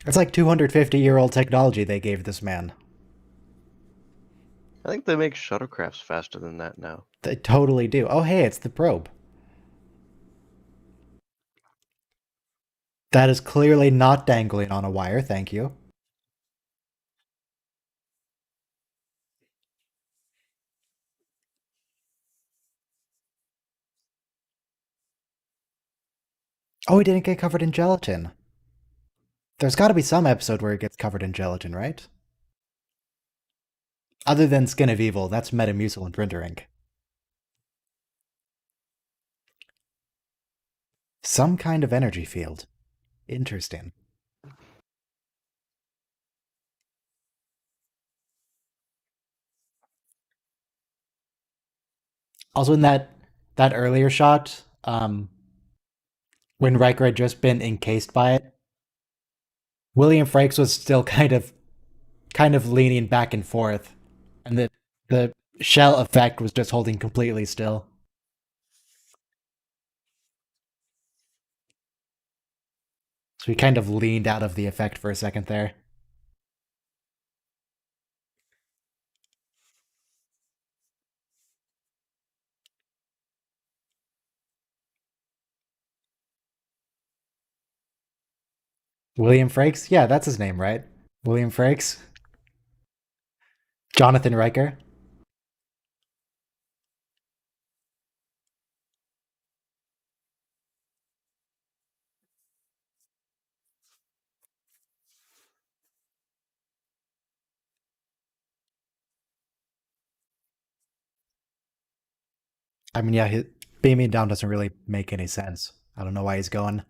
Speaker 1: It's like 250-year-old technology they gave this man.
Speaker 2: I think they make shuttlecrafts faster than that now.
Speaker 1: They totally do. Oh, hey, it's the probe. That is clearly not dangling on a wire, thank you. Oh, he didn't get covered in gelatin. There's got to be some episode where it gets covered in gelatin, right? Other than Skin of Evil, that's Metamucil and printer ink. Some kind of energy field. Interesting. Also, in that earlier shot, when Riker had just been encased by it, William Frakes was still kind of leaning back and forth, and the shell effect was just holding completely still. So he kind of leaned out of the effect for a second there. William Frakes? Yeah, that's his name, right? William Frakes? Jonathan Riker? I mean, yeah, beaming down doesn't really make any sense. I don't know why he's going.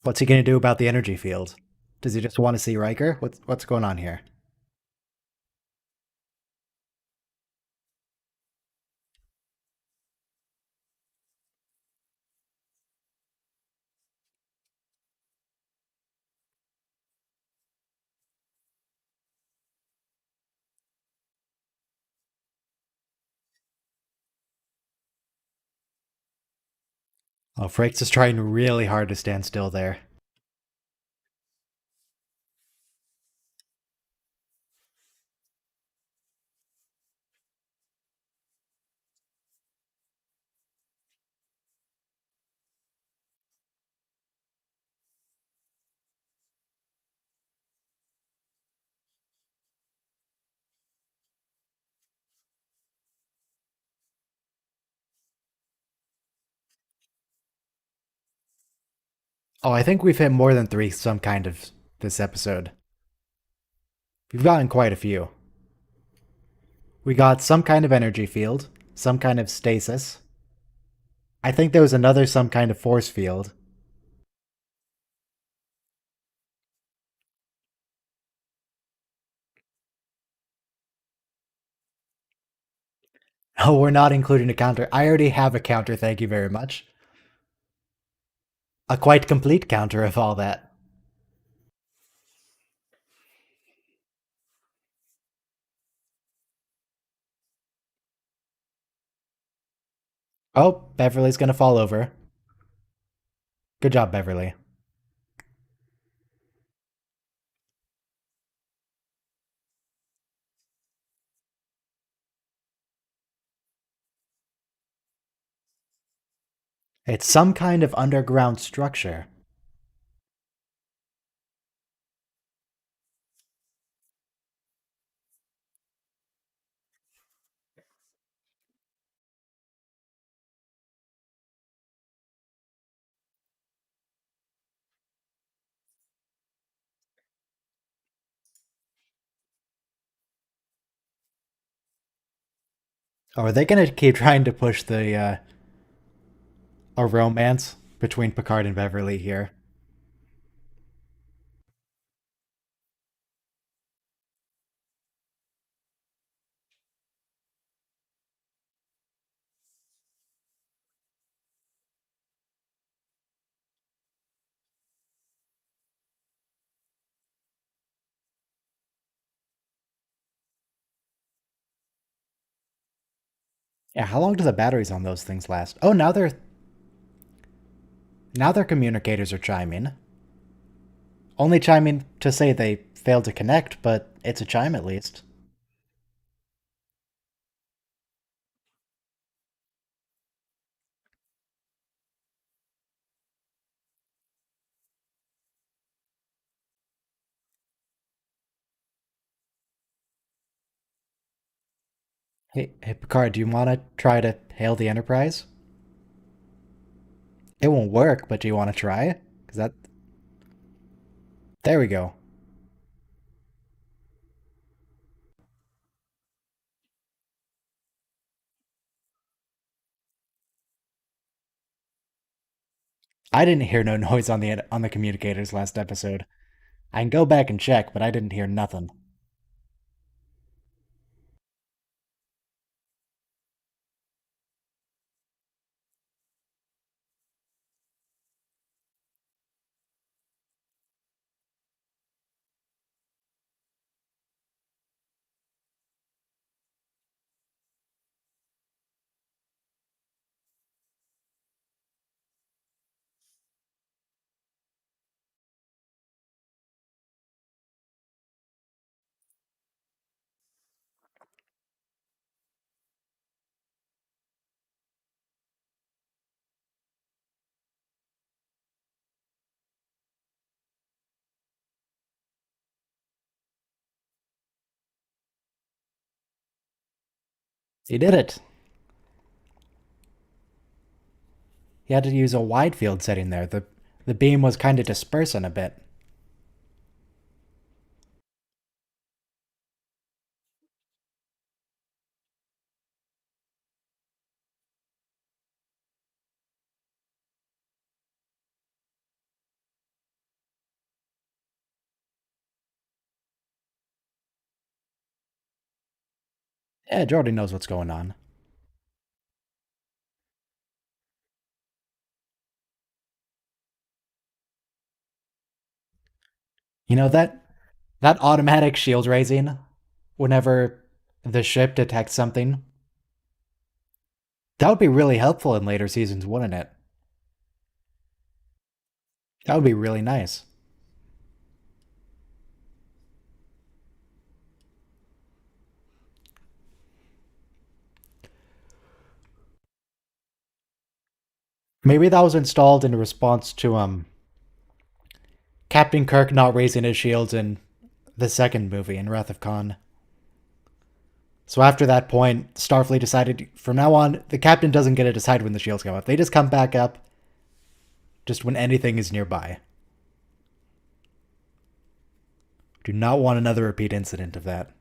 Speaker 1: What's he going to do about the energy field? Does he just want to see Riker? What's going on here? Oh, Frakes is trying really hard to stand still there. Oh, I think we've hit more than three some kind of this episode. We've gotten quite a few. We got some kind of energy field, some kind of stasis. I think there was another some kind of force field. Oh, we're not including a counter. I already have a counter, thank you very much. A quite complete counter of all that. Oh, Beverly's gonna fall over. Good job, Beverly. It's some kind of underground structure. Oh, are they gonna keep trying to push the a romance between Picard and Beverly here? Yeah, how long do the batteries on those things last? Oh, now their communicators are chiming. Only chiming to say they failed to connect, but it's a chime at least. Hey, Picard, do you want to try to hail the Enterprise? It won't work, but do you want to try? Because that. There we go. I didn't hear no noise on the communicators last episode. I can go back and check, but I didn't hear nothing. He did it. He had to use a wide field setting there. The beam was kind of dispersing a bit. Yeah, Jordy knows what's going on. You know that automatic shield raising whenever the ship detects something, that would be really helpful in later seasons, wouldn't it? That would be really nice. Maybe that was installed in response to Captain Kirk not raising his shields in the second movie in Wrath of Khan. So after that point, Starfleet decided from now on the captain doesn't get to decide when the shields go up. They just come back up just when anything is nearby. Do not want another repeat incident of that.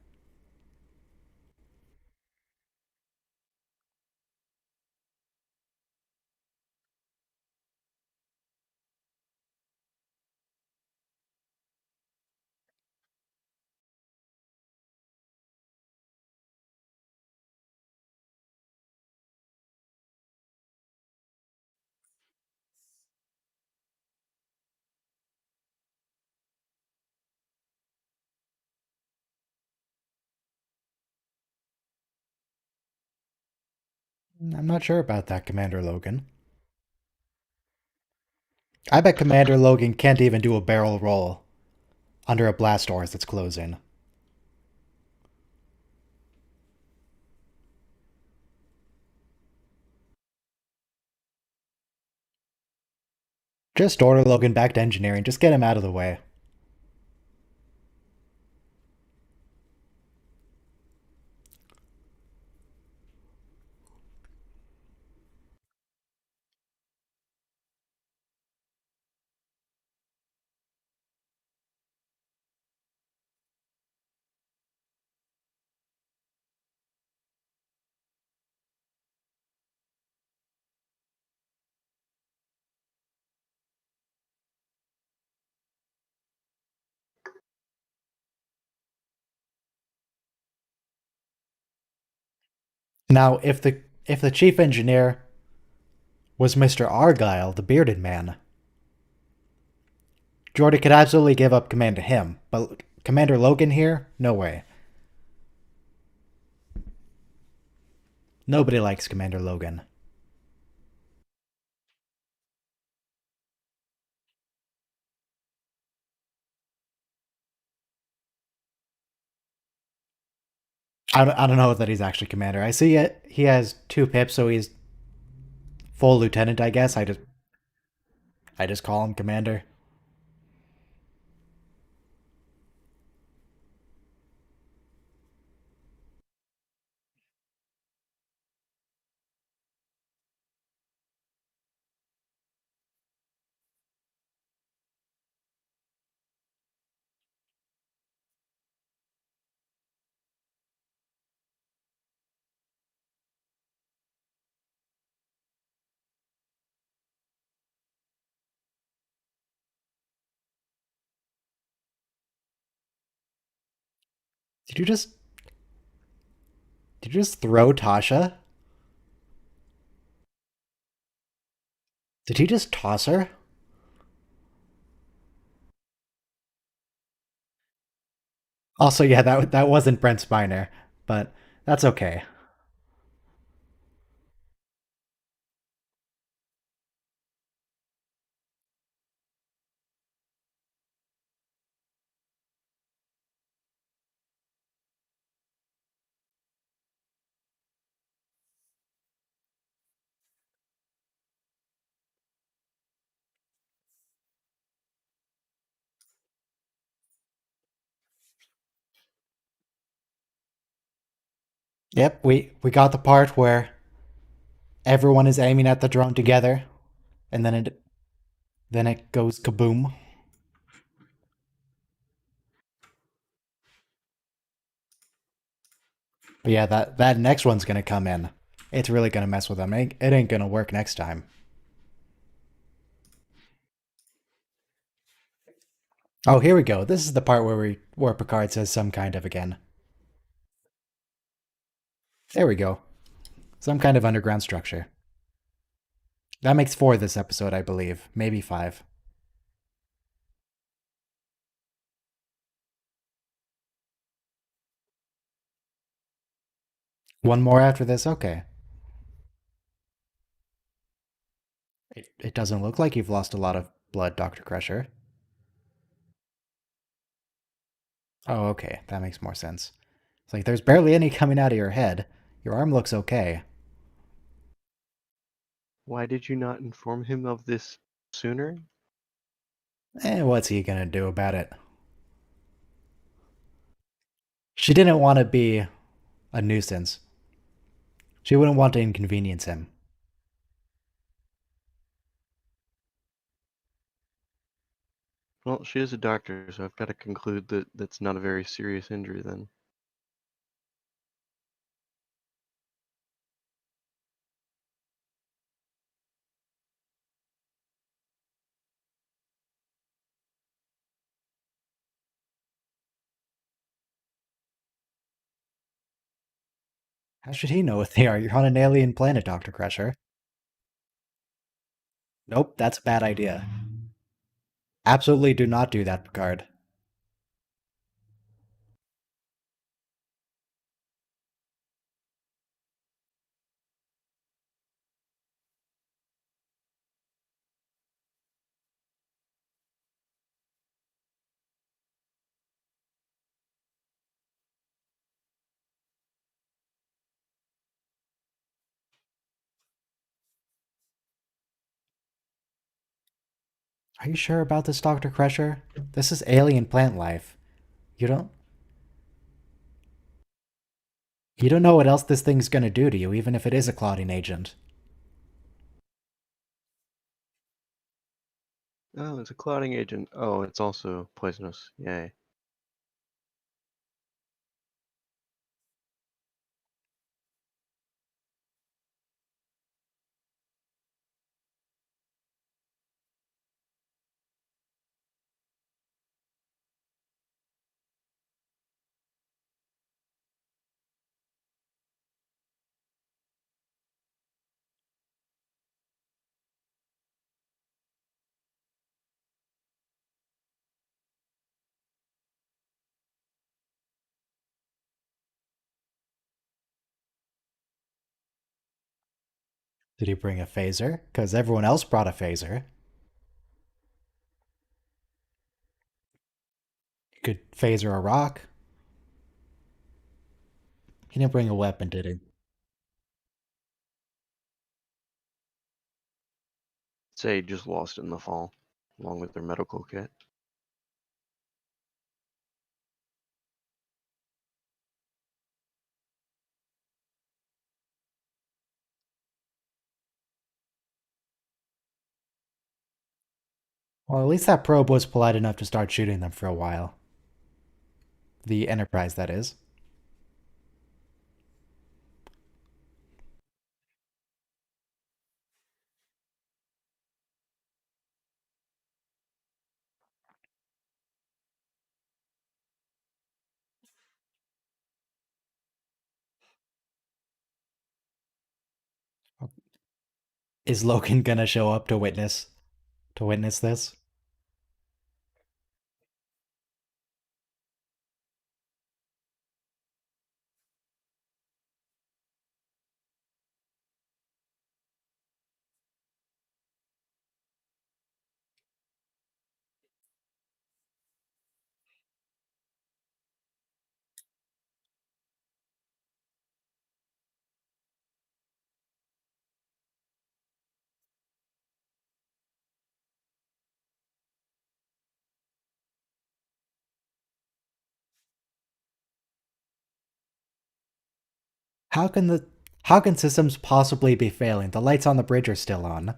Speaker 1: I'm not sure about that, Commander Logan. I bet Commander Logan can't even do a barrel roll under a blast door as it's closing. Just order Logan back to engineering. Just get him out of the way. Now, if the chief engineer was Mr. Argyle, the bearded man, Jordy could absolutely give up command to him. But Commander Logan here? No way. Nobody likes Commander Logan. I don't know that he's actually commander. I see it. He has two pips, so he's full lieutenant. I guess I just call him commander. Did you just did you just throw Tasha? Did he just toss her? Also, yeah, that wasn't Brent Spiner, but that's okay. Yep, we got the part where everyone is aiming at the drone together, and then it goes kaboom. But yeah, that next one's gonna come in. It's really gonna mess with them. It ain't gonna work next time. Oh, here we go. This is the part where Picard says some kind of again. There we go. Some kind of underground structure. That makes 4 this episode, I believe. Maybe 5. One more after this? Okay. It doesn't look like you've lost a lot of blood, Dr. Crusher. Oh, okay. That makes more sense. It's like there's barely any coming out of your head. Your arm looks okay.
Speaker 2: Why did you not inform him of this sooner?
Speaker 1: What's he gonna do about it? She didn't want to be a nuisance. She wouldn't want to inconvenience him.
Speaker 2: Well, she is a doctor, so I've got to conclude that that's not a very serious injury then.
Speaker 1: How should he know what they are? You're on an alien planet, Dr. Crusher. Nope, that's a bad idea. Absolutely do not do that, Picard. Are you sure about this, Dr. Crusher? This is alien plant life. You don't you don't know what else this thing's gonna do to you, even if it is a clotting agent.
Speaker 2: Oh, it's a clotting agent. Oh, it's also poisonous. Yay.
Speaker 1: Did he bring a phaser? Because everyone else brought a phaser. He could phaser a rock. He didn't bring a weapon, did he?
Speaker 2: Say just lost it in the fall, along with their medical kit.
Speaker 1: Well, at least that probe was polite enough to start shooting them for a while. The Enterprise, that is. Is Logan gonna show up to witness this? How can the how can systems possibly be failing? The lights on the bridge are still on.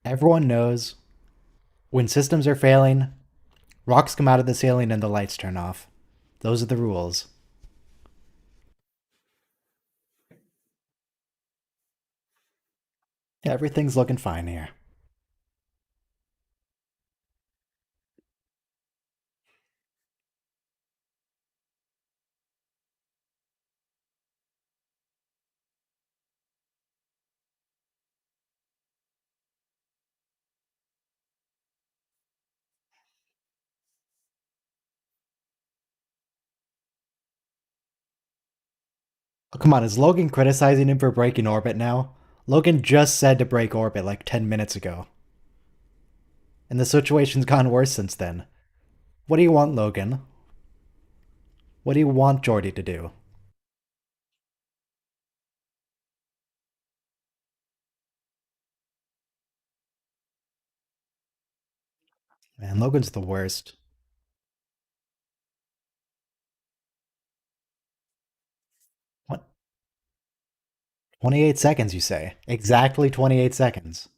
Speaker 1: Everyone knows when systems are failing, rocks come out of the ceiling and the lights turn off. Those are the rules. Everything's looking fine here. Oh, come on, is Logan criticizing him for breaking orbit now? Logan just said to break orbit like 10 minutes ago. And the situation's gone worse since then. What do you want, Logan? What do you want Jordy to do? Man, Logan's the worst. What? 28 seconds, you say? Exactly 28 seconds.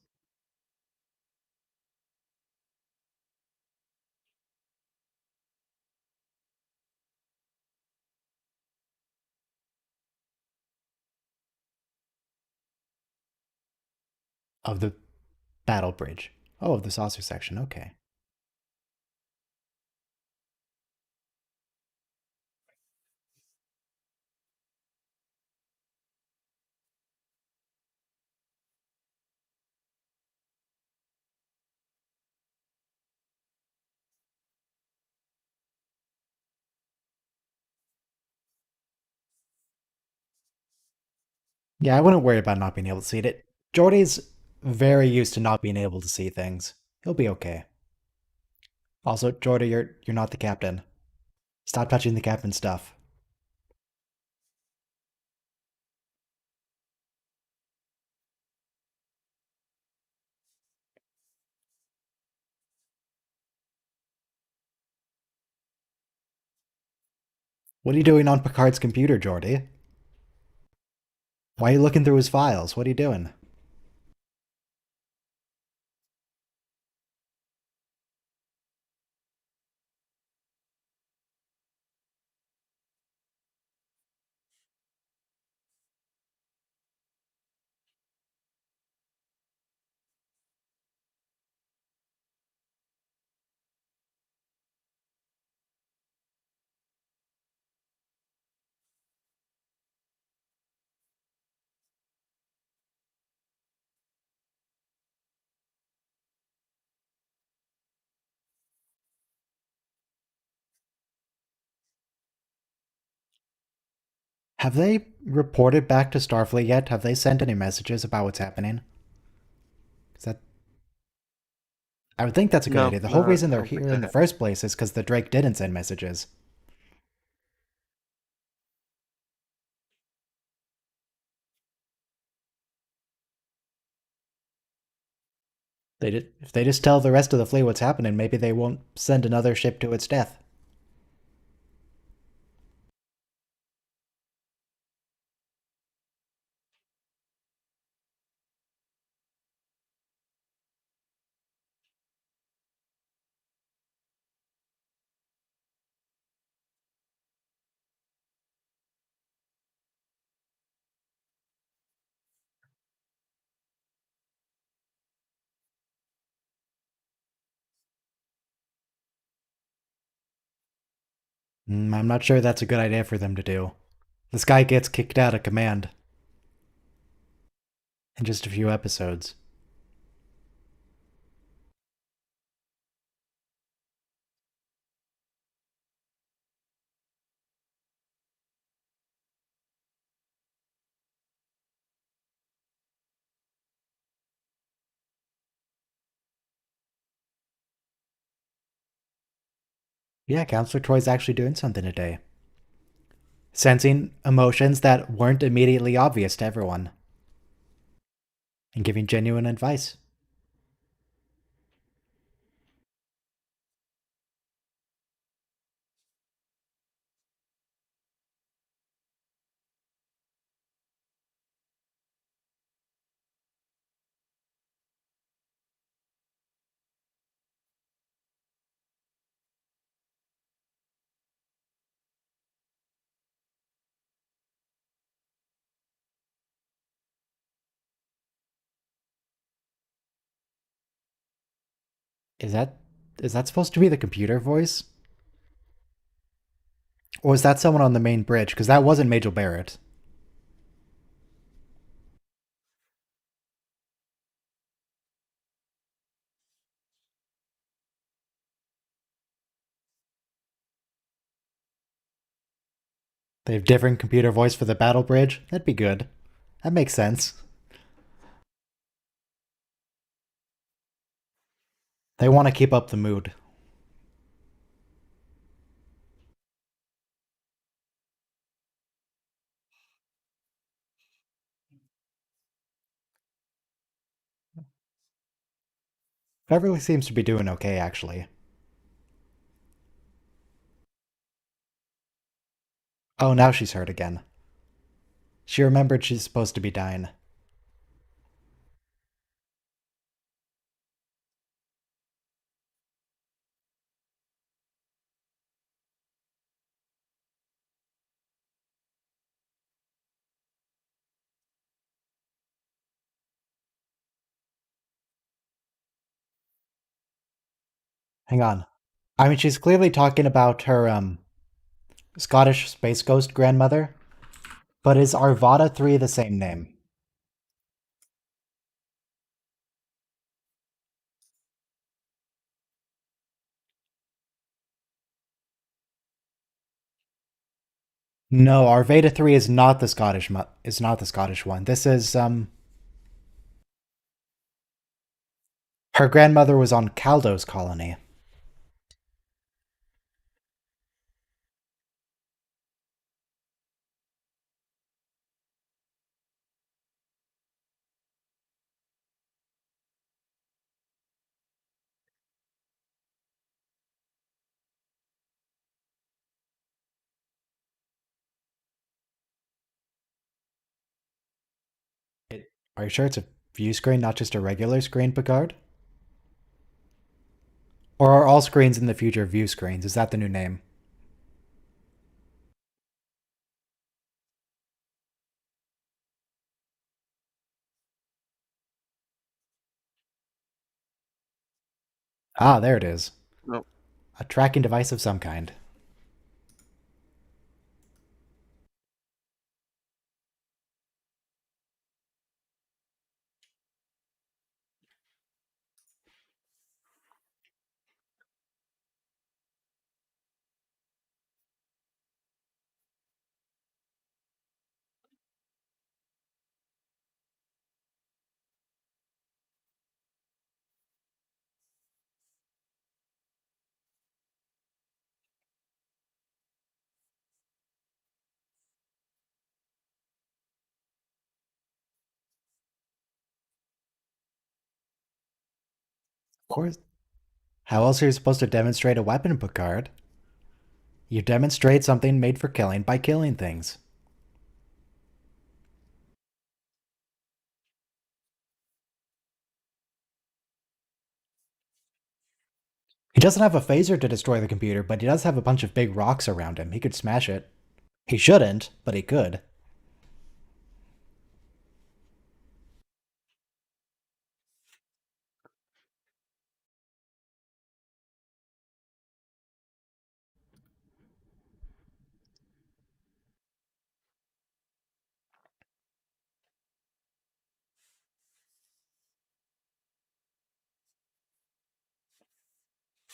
Speaker 1: Of the battle bridge. Oh, of the saucer section, okay. Yeah, I wouldn't worry about not being able to see it. Jordy's very used to not being able to see things. He'll be okay. Also, Jordy, you're not the captain. Stop touching the captain stuff. What are you doing on Picard's computer, Jordy? Why are you looking through his files? What are you doing? Have they reported back to Starfleet yet? Have they sent any messages about what's happening? Is that I would think that's a good
Speaker 2: No,
Speaker 1: idea. The whole
Speaker 2: no,
Speaker 1: reason
Speaker 2: I
Speaker 1: they're
Speaker 2: don't think
Speaker 1: here
Speaker 2: they
Speaker 1: in the
Speaker 2: have.
Speaker 1: first place is because the Drake didn't send messages. If they just tell the rest of the fleet what's happening, maybe they won't send another ship to its death. I'm not sure that's a good idea for them to do. This guy gets kicked out of command in just a few episodes. Yeah, Counselor Troy's actually doing something today. Sensing emotions that weren't immediately obvious to everyone and giving genuine advice. Is that is that supposed to be the computer voice? Or is that someone on the main bridge? Because that wasn't Major Barrett. They have different computer voice for the battle bridge. That'd be good. That makes sense. They want to keep up the mood. Beverly seems to be doing okay, actually. Oh, now she's hurt again. She remembered she's supposed to be dying. Hang on. I mean, she's clearly talking about her, Scottish Space Ghost grandmother, but is Arvada 3 the same name? No, Arvada 3 is not the Scottish one. This is, her grandmother was on Caldo's colony. Are you sure it's a view screen, not just a regular screen, Picard? Or are all screens in the future view screens? Is that the new name? Ah, there it is.
Speaker 2: No.
Speaker 1: A tracking device of some kind. Of course. How else are you supposed to demonstrate a weapon, Picard? You demonstrate something made for killing by killing things. He doesn't have a phaser to destroy the computer, but he does have a bunch of big rocks around him. He could smash it. He shouldn't, but he could.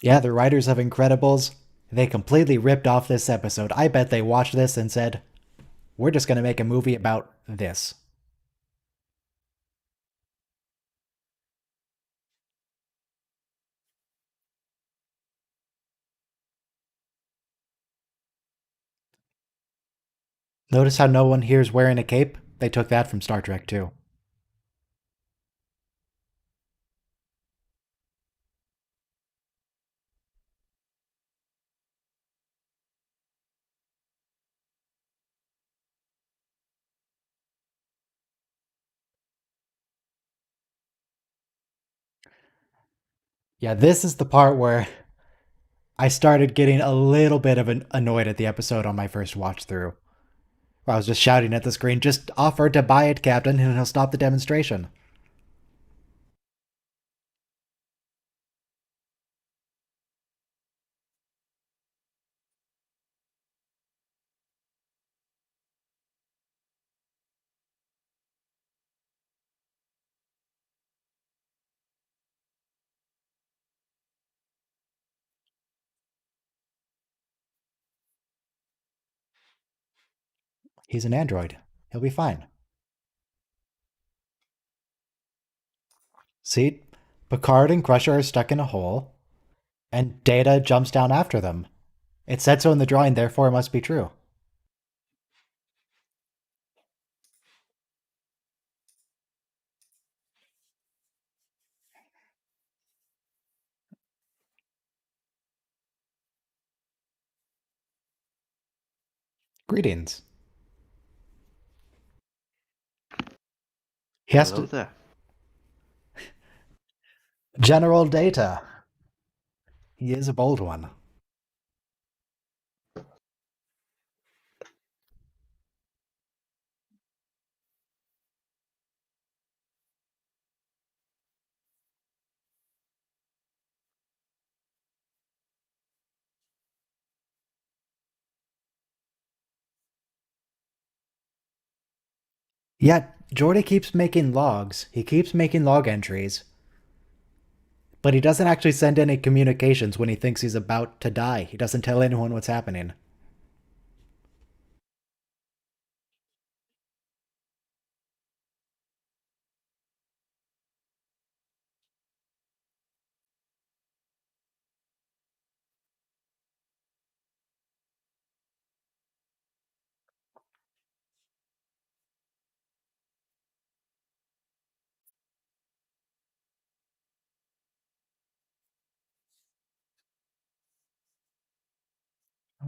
Speaker 1: Yeah, the writers of Incredibles, they completely ripped off this episode. I bet they watched this and said, we're just going to make a movie about this. Notice how no one here is wearing a cape? They took that from Star Trek too. Yeah, this is the part where I started getting a little bit of annoyed at the episode on my first watch through. I was just shouting at the screen, just offer to buy it, Captain, and he'll stop the demonstration. He's an android. He'll be fine. See, Picard and Crusher are stuck in a hole, and Data jumps down after them. It said so in the drawing, therefore it must be true. Greetings. He has
Speaker 2: Hello
Speaker 1: to.
Speaker 2: there.
Speaker 1: General Data. He is a bold one. Yet, Geordi keeps making logs. He keeps making log entries. But he doesn't actually send any communications when he thinks he's about to die. He doesn't tell anyone what's happening.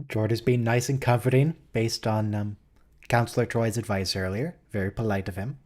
Speaker 1: Geordi's being nice and comforting based on Counselor Troy's advice earlier. Very polite of him.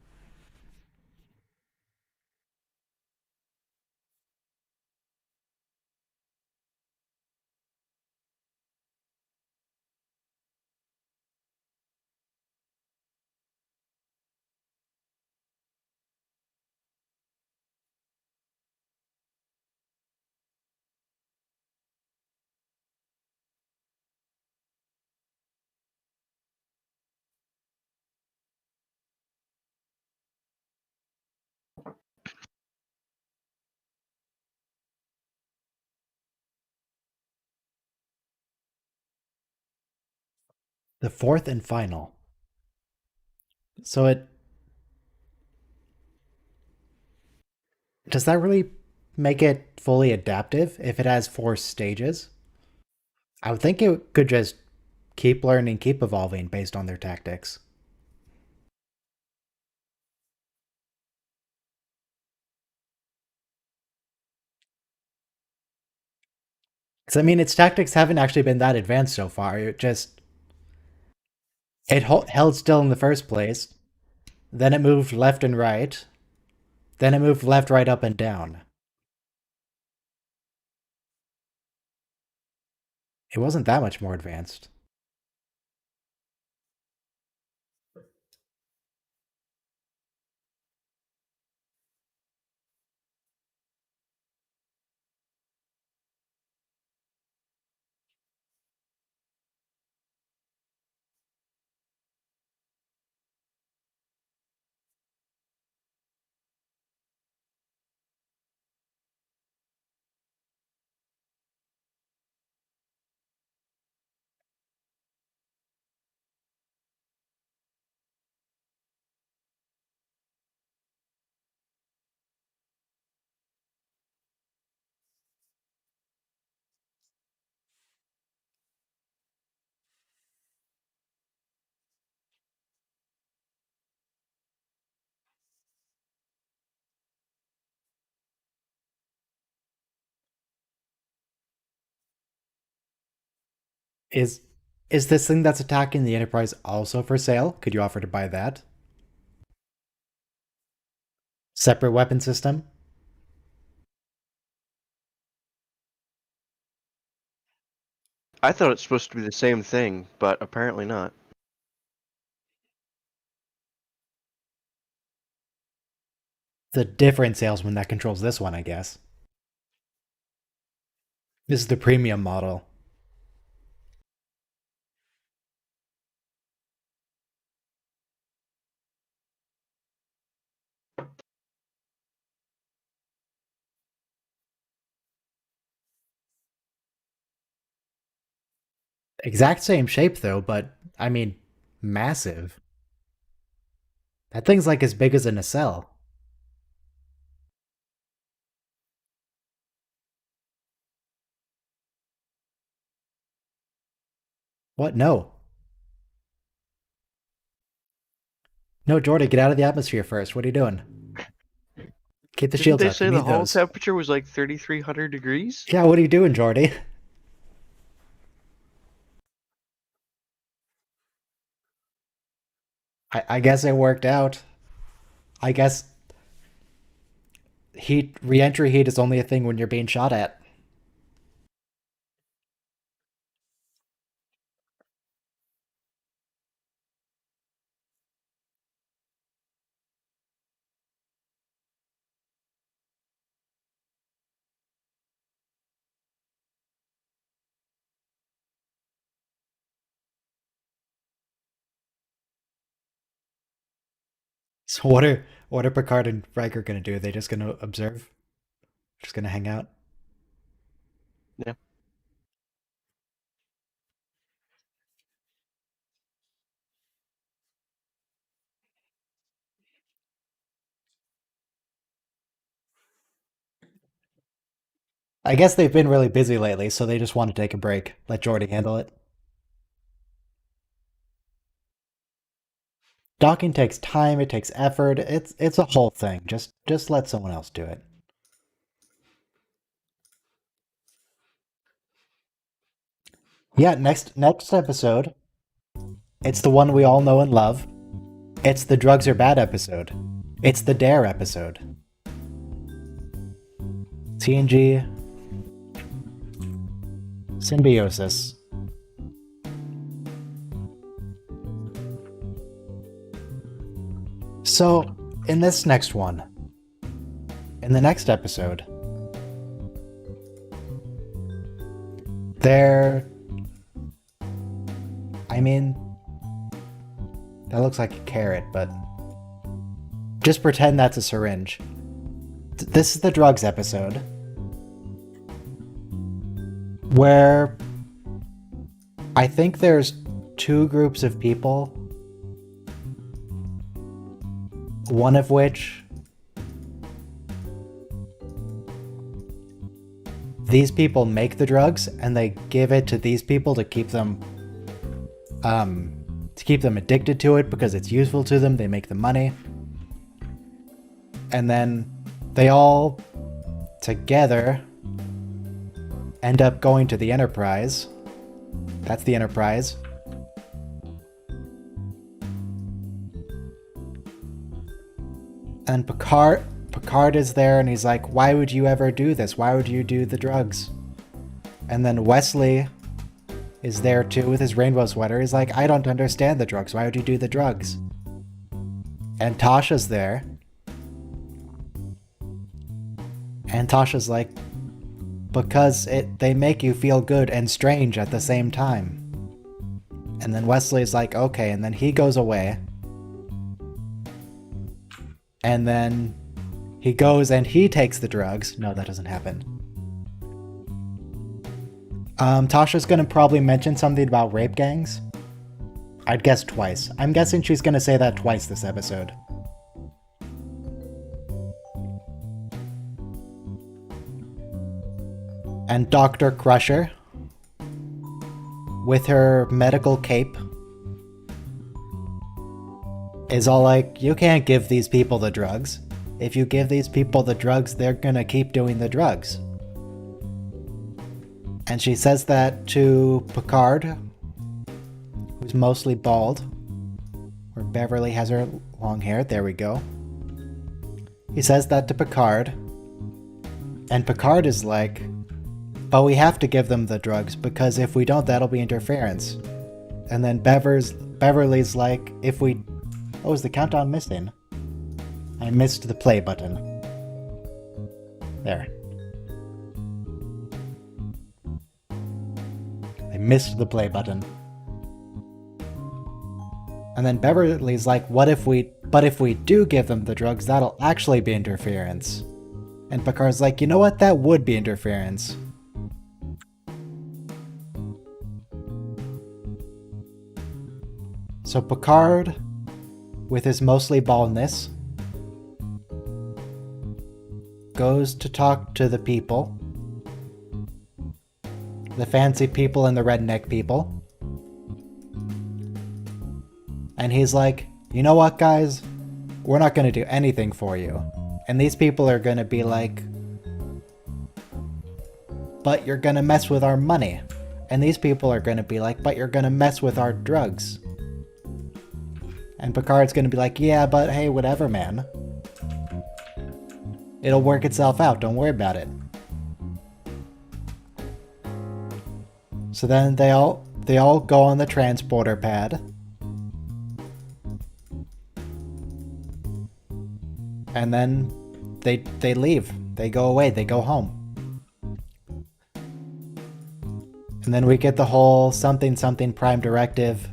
Speaker 1: The fourth and final. So it does that really make it fully adaptive if it has four stages? I would think it could just keep learning, keep evolving based on their tactics. Because I mean, its tactics haven't actually been that advanced so far. It held still in the first place, then it moved left and right, then it moved left, right, up, and down. It wasn't that much more advanced. Is is this thing that's attacking the Enterprise also for sale? Could you offer to buy that? Separate weapon system?
Speaker 2: I thought it's supposed to be the same thing, but apparently not.
Speaker 1: The different salesman that controls this one, I guess. This is the premium model. Exact same shape though, but I mean, Massive. That thing's like as big as a nacelle. What? No. No, Jordy, get out of the atmosphere first. What are you doing? Keep the
Speaker 2: Didn't
Speaker 1: shields
Speaker 2: they
Speaker 1: up. You
Speaker 2: say the
Speaker 1: need
Speaker 2: hull
Speaker 1: those.
Speaker 2: temperature was like 3,300 degrees?
Speaker 1: Yeah, what are you doing, Jordy? I guess it worked out. I guess heat re-entry heat is only a thing when you're being shot at. So what are Picard and Riker gonna do? Are they just gonna observe? Just gonna hang out?
Speaker 2: Yeah.
Speaker 1: I guess they've been really busy lately, so they just want to take a break. Let Jordy handle it. Docking takes time, it takes effort. It's a whole thing. Just let someone else do it. Yeah, next episode. It's the one we all know and love. It's the drugs are bad episode. It's the dare episode. TNG Symbiosis. So, in this next one, in the next episode, I mean, that looks like a carrot, but just pretend that's a syringe. This is the drugs episode, where I think there's two groups of people, one of which these people make the drugs and they give it to these people to keep them addicted to it because it's useful to them. They make the money, and then they all together end up going to the Enterprise. That's the Enterprise. And Picard is there and he's like, why would you ever do this? Why would you do the drugs? And then Wesley is there too with his rainbow sweater. He's like, I don't understand the drugs. Why would you do the drugs? And Tasha's there. And Tasha's like, because they make you feel good and strange at the same time. And then Wesley's like, okay, and then he goes away. And then he goes and he takes the drugs. No, that doesn't happen. Tasha's gonna probably mention something about rape gangs. I'd guess twice. I'm guessing she's gonna say that twice this episode. And Dr. Crusher, with her medical cape, is all like, you can't give these people the drugs. If you give these people the drugs, they're gonna keep doing the drugs. And she says that to Picard, who's mostly bald, where Beverly has her long hair. There we go. He says that to Picard, and Picard is like, but we have to give them the drugs because if we don't, that'll be interference. And then Beverly's like, if we... Oh, is the countdown missing? I missed the play button. There. I missed the play button. And then Beverly's like, but if we do give them the drugs, that'll actually be interference. And Picard's like, you know what? That would be interference. So Picard, with his mostly baldness, goes to talk to the people. The fancy people and the redneck people. And he's like, you know what, guys? We're not going to do anything for you. And these people are going to be like, but you're going to mess with our money. And these people are going to be like, but you're going to mess with our drugs. And Picard's going to be like, yeah, but hey, whatever, man. It'll work itself out. Don't worry about it. So then they all go on the transporter pad. And then they leave. They go away. They go home. And then we get the whole something something prime directive.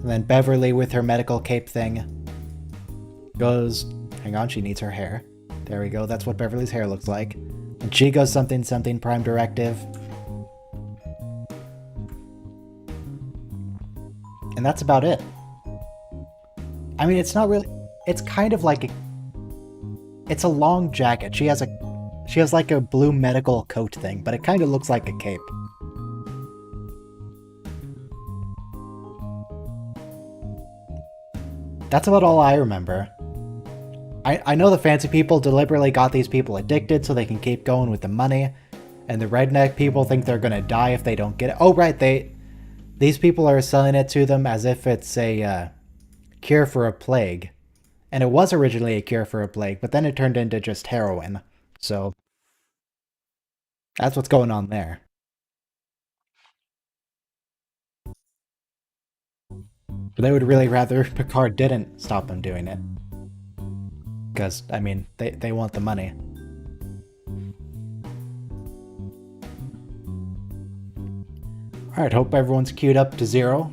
Speaker 1: And then Beverly with her medical cape thing goes, hang on, she needs her hair. There we go. That's what Beverly's hair looks like. And she goes something something prime directive. And that's about it. I mean, it's not really, it's kind of like it's a long jacket. She has like a blue medical coat thing, but it kind of looks like a cape. That's about all I remember. I know the fancy people deliberately got these people addicted so they can keep going with the money, and the redneck people think they're gonna die if they don't get it. Oh right, these people are selling it to them as if it's a cure for a plague. And it was originally a cure for a plague, but then it turned into just heroin. So that's what's going on there. But they would really rather Picard didn't stop them doing it. Because, I mean, they want the money. Alright, hope everyone's queued up to 0.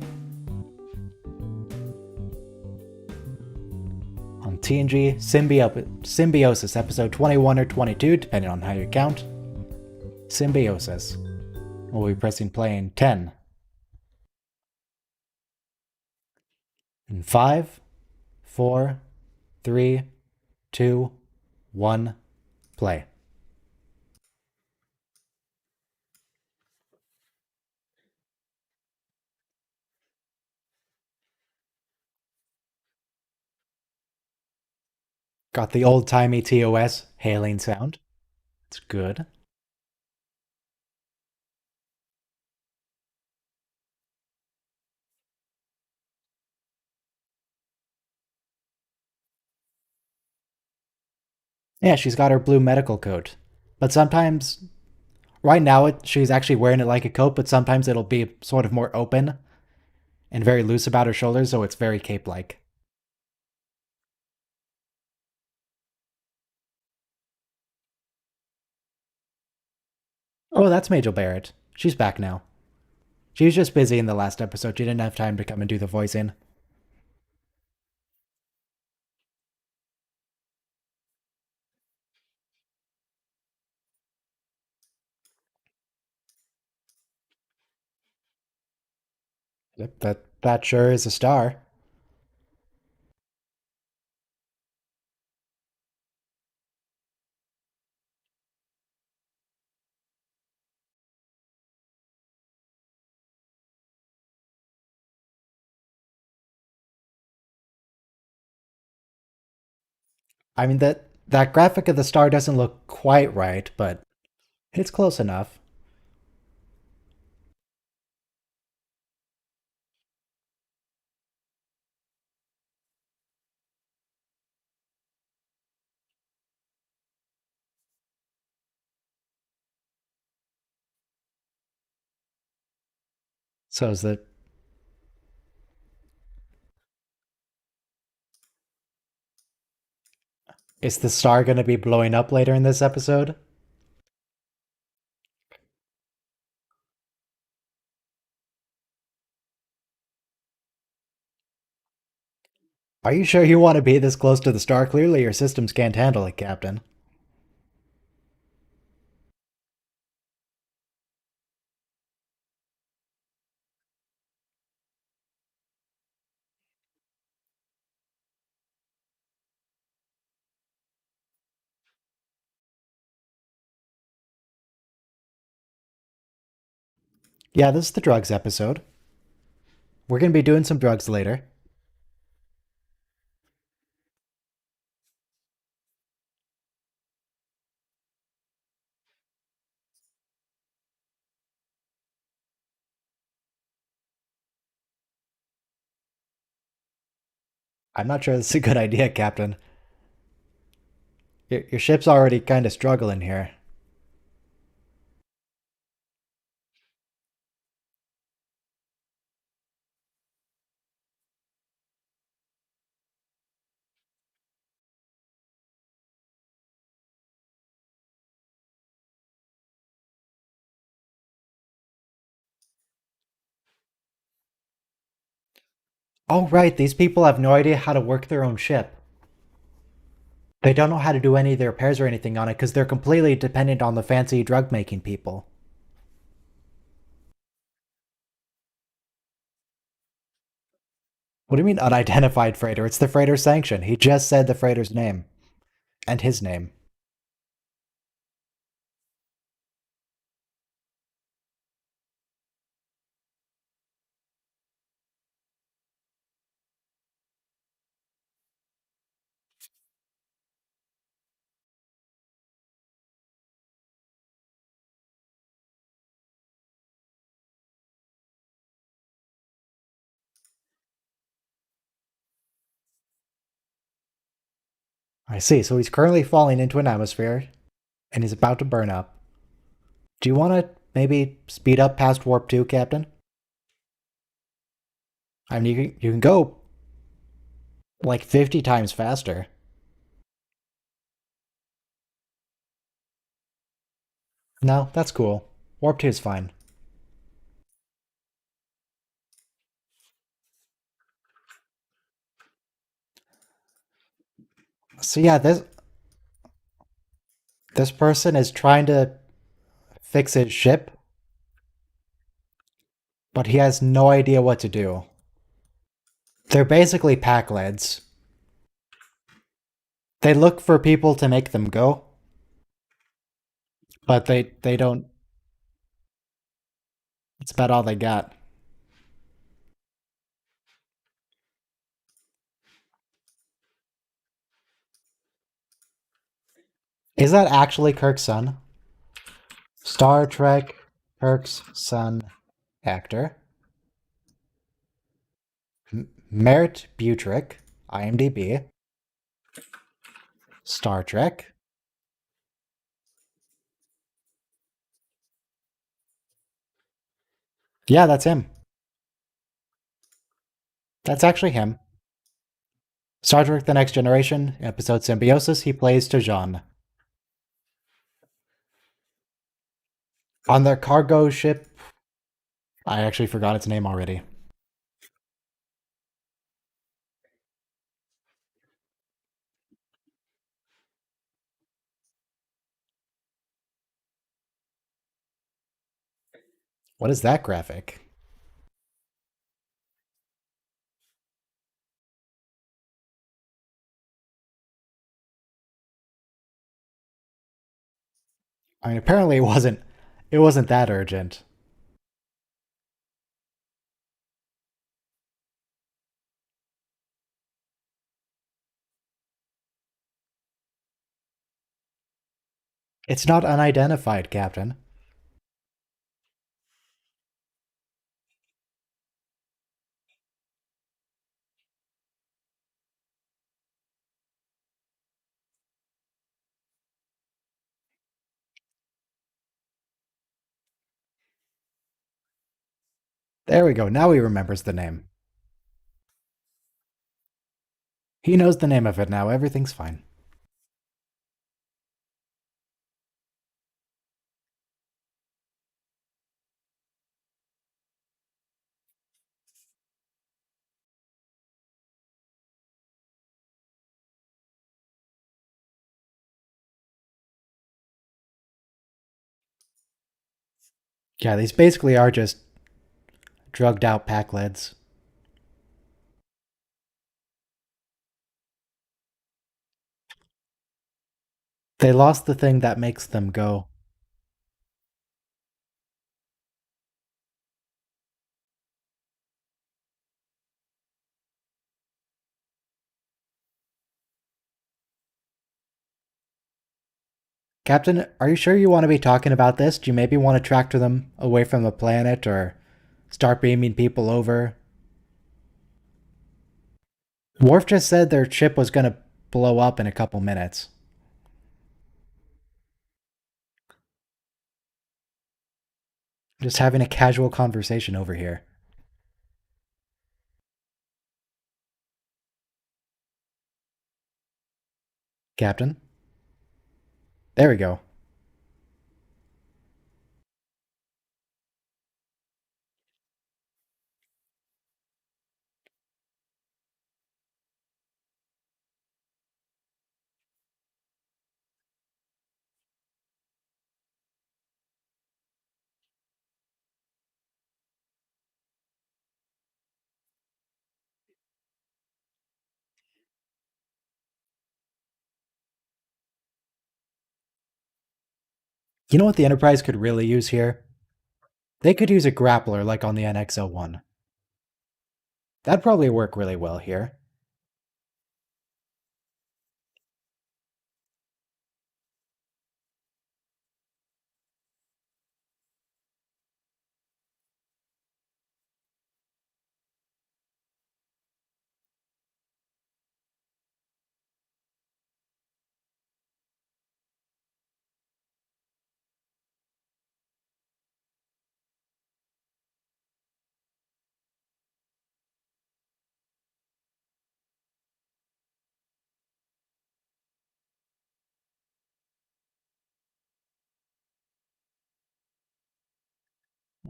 Speaker 1: On TNG, Symbiosis, episode 21 or 22, depending on how you count. Symbiosis. We'll be pressing play in 10. In 5, 4, 3, 2, 1, play. Got the old-timey TOS hailing sound. It's good. Yeah, she's got her blue medical coat. But sometimes, right now, she's actually wearing it like a coat, but sometimes it'll be sort of more open and very loose about her shoulders, so it's very cape-like. Oh, that's Majel Barrett. She's back now. She was just busy in the last episode. She didn't have time to come and do the voicing. Yep, that sure is a star. I mean, that graphic of the star doesn't look quite right, but it's close enough. So is the star going to be blowing up later in this episode? Are you sure you want to be this close to the star? Clearly your systems can't handle it, Captain. Yeah, this is the drugs episode. We're going to be doing some drugs later. I'm not sure this is a good idea, Captain. Your ship's already kind of struggling here. Oh, right, these people have no idea how to work their own ship. They don't know how to do any of the repairs or anything on it because they're completely dependent on the fancy drug making people. What do you mean unidentified freighter? It's the freighter's sanction. He just said the freighter's name and his name. I see. So he's currently falling into an atmosphere and he's about to burn up. Do you want to maybe speed up past warp 2, Captain? I mean, you can go like 50 times faster. No, that's cool. Warp 2 is fine. So yeah, this person is trying to fix his ship, but he has no idea what to do. They're basically pack leads. They look for people to make them go, but they don't. It's about all they got. Is that actually Kirk's son? Star Trek, Kirk's son, actor. Merritt Butrick, IMDb. Star Trek. Yeah, that's him. That's actually him. Star Trek The Next Generation, episode Symbiosis, he plays Tajan. On their cargo ship, I actually forgot its name already. What is that graphic? I mean, apparently it wasn't that urgent. It's not unidentified, Captain. There we go. Now he remembers the name. He knows the name of it now. Everything's fine. Yeah, these basically are just drugged out pack leads. They lost the thing that makes them go. Captain, are you sure you want to be talking about this? Do you maybe want to tractor them away from the planet or start beaming people over? Worf just said their ship was going to blow up in a couple minutes. Just having a casual conversation over here. Captain? There we go. You know what the Enterprise could really use here? They could use a grappler like on the NX-01. That'd probably work really well here.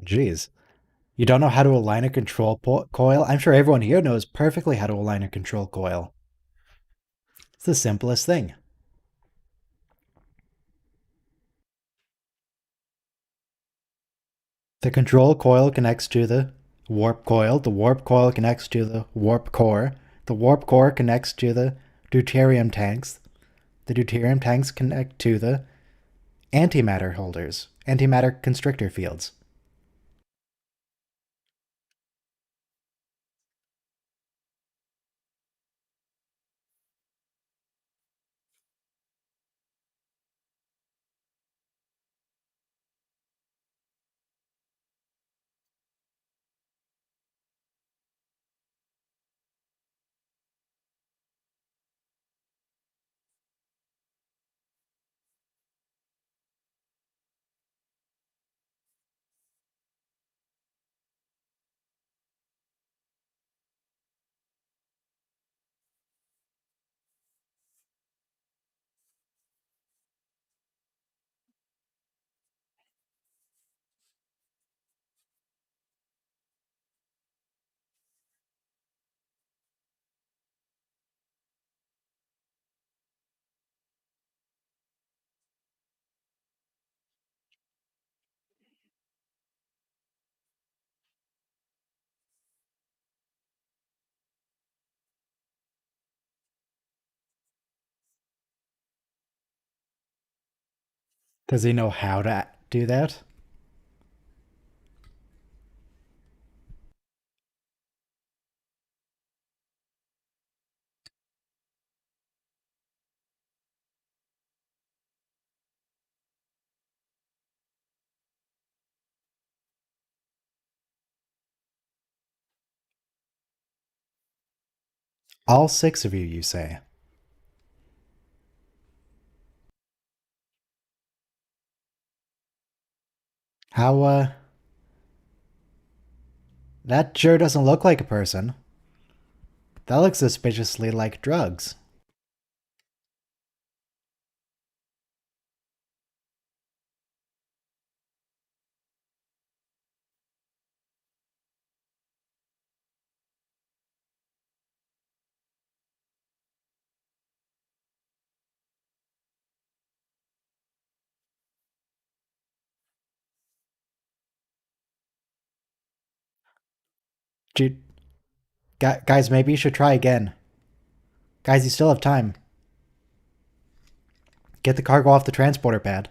Speaker 1: Jeez. You don't know how to align a control coil? I'm sure everyone here knows perfectly how to align a control coil. It's the simplest thing. The control coil connects to the warp coil connects to the warp core connects to the deuterium tanks, the deuterium tanks connect to the antimatter holders, antimatter constrictor fields. Does he know how to do that? All six of you say. How, that sure doesn't look like a person. That looks suspiciously like drugs. Dude, guys, maybe you should try again. Guys, you still have time. Get the cargo off the transporter pad.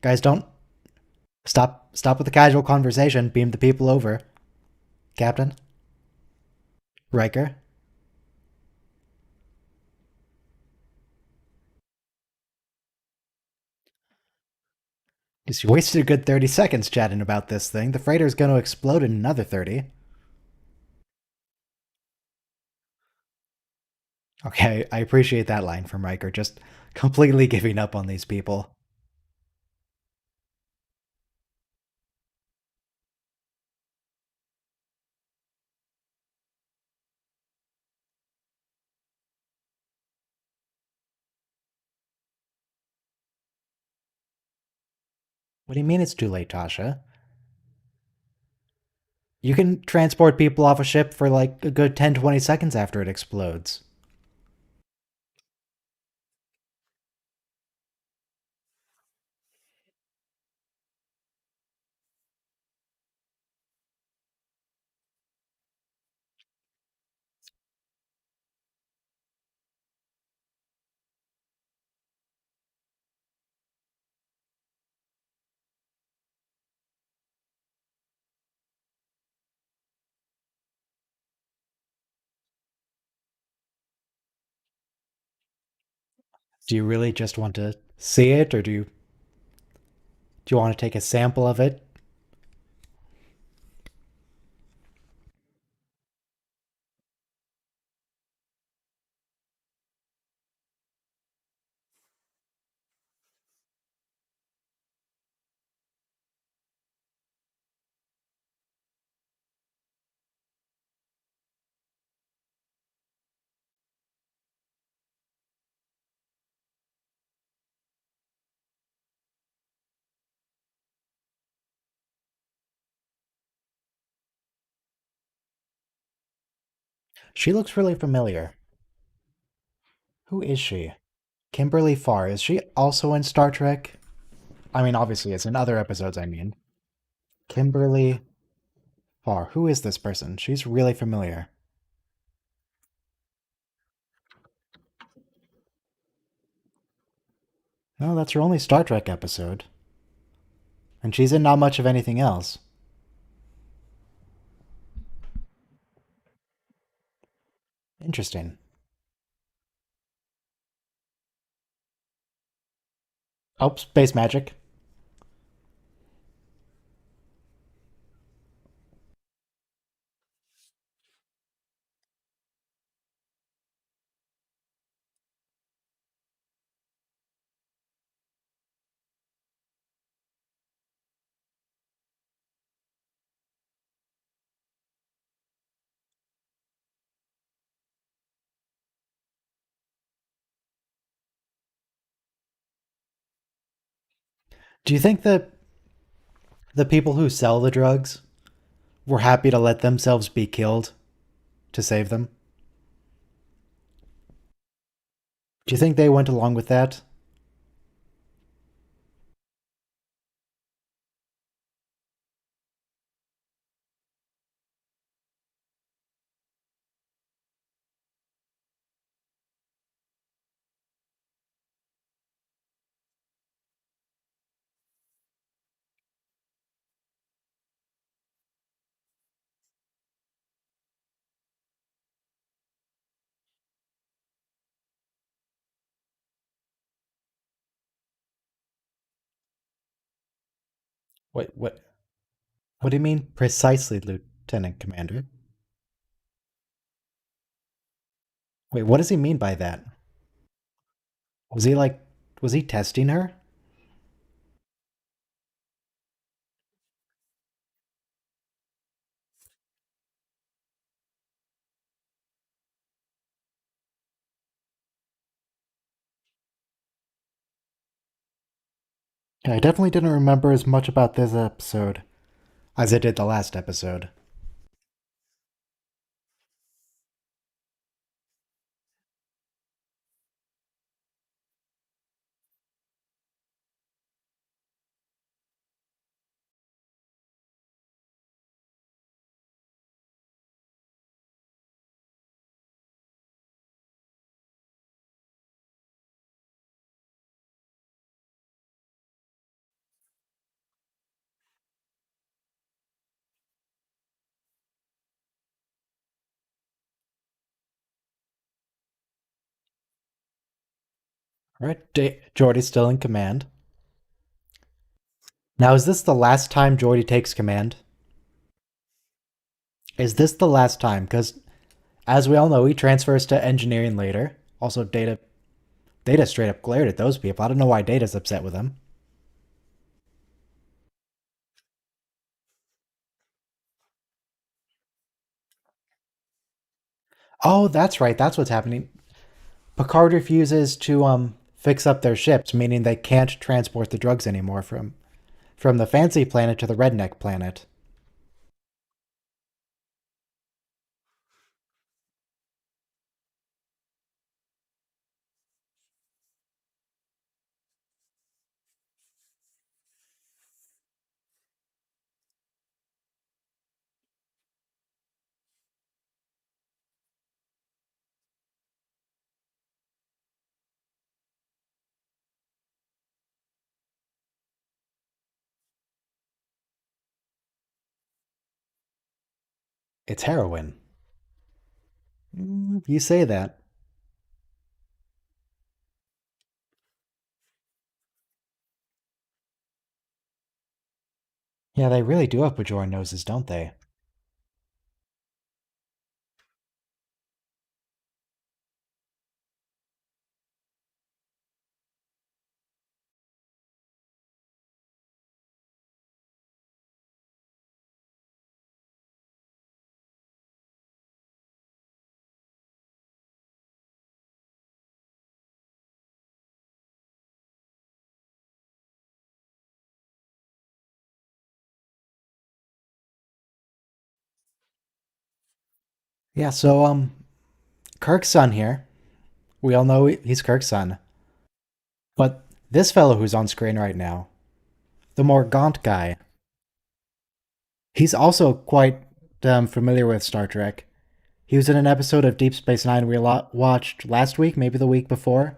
Speaker 1: Guys, don't stop with the casual conversation. Beam the people over. Captain? Riker? Because you wasted a good 30 seconds chatting about this thing. The freighter's going to explode in another 30. Okay, I appreciate that line from Riker, just completely giving up on these people. What do you mean it's too late, Tasha? You can transport people off a ship for like a good 10, 20 seconds after it explodes. Do you really just want to see it, or do you want to take a sample of it? She looks really familiar. Who is she? Kimberly Farr. Is she also in Star Trek? I mean, obviously, it's in other episodes, I mean. Kimberly Farr. Who is this person? She's really familiar. No, that's her only Star Trek episode. And she's in not much of anything else. Interesting. Oh, space magic. Do you think that the people who sell the drugs were happy to let themselves be killed to save them? Do you think they went along with that? What do you mean precisely, Lieutenant Commander? Wait, what does he mean by that? Was he like was he testing her? Yeah, I definitely didn't remember as much about this episode as I did the last episode. All right, Jordy's still in command. Now, is this the last time Geordi takes command? Is this the last time? Because, as we all know, he transfers to engineering later. Also, Data straight up glared at those people. I don't know why Data's upset with him. Oh, that's right. That's what's happening. Picard refuses to fix up their ships, meaning they can't transport the drugs anymore from the fancy planet to the redneck planet. It's heroin. You say that. Yeah, they really do have Bajoran noses, don't they? Yeah, so Kirk's son here. We all know he's Kirk's son. But this fellow who's on screen right now, the more gaunt guy, he's also quite familiar with Star Trek. He was in an episode of Deep Space Nine we watched last week, maybe the week before.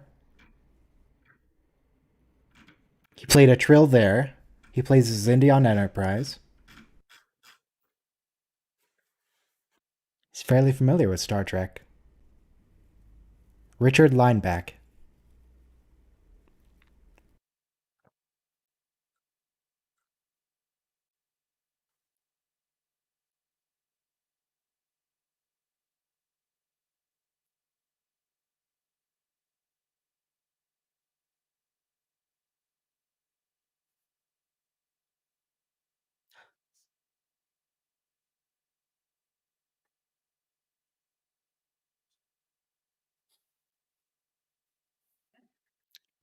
Speaker 1: He played a Trill there. He plays Zindi on Enterprise. He's fairly familiar with Star Trek. Richard Lineback.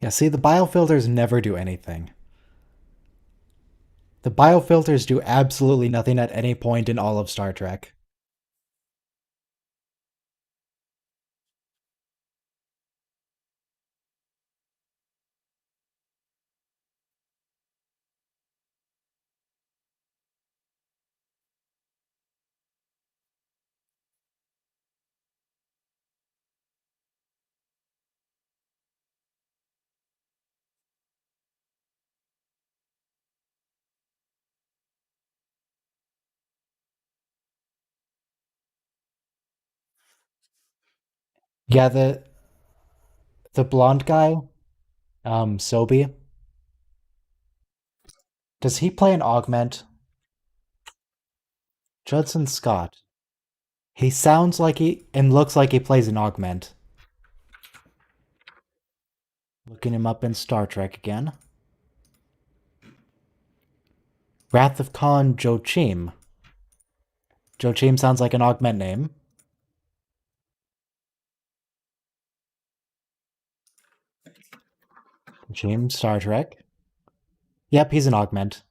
Speaker 1: Yeah, see, the biofilters never do anything. The biofilters do absolutely nothing at any point in all of Star Trek. Yeah, the blonde guy, Sobe, does he play an augment? Judson Scott. He sounds like he and looks like he plays an augment. Looking him up in Star Trek again. Wrath of Khan Joachim. Joachim sounds like an augment name. Joachim, Star Trek. Yep, he's an augment.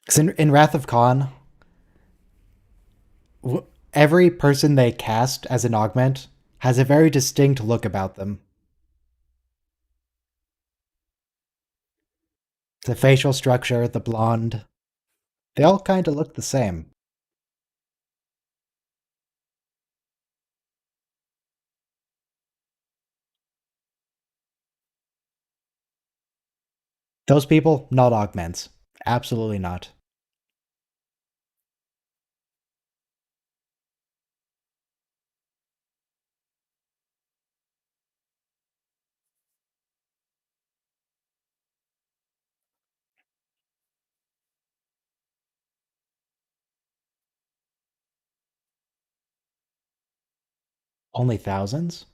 Speaker 1: Because in Wrath of Khan, every person they cast as an augment has a very distinct look about them. The facial structure, the blonde, they all kind of look the same. Those people, not augments. Absolutely not. Only thousands?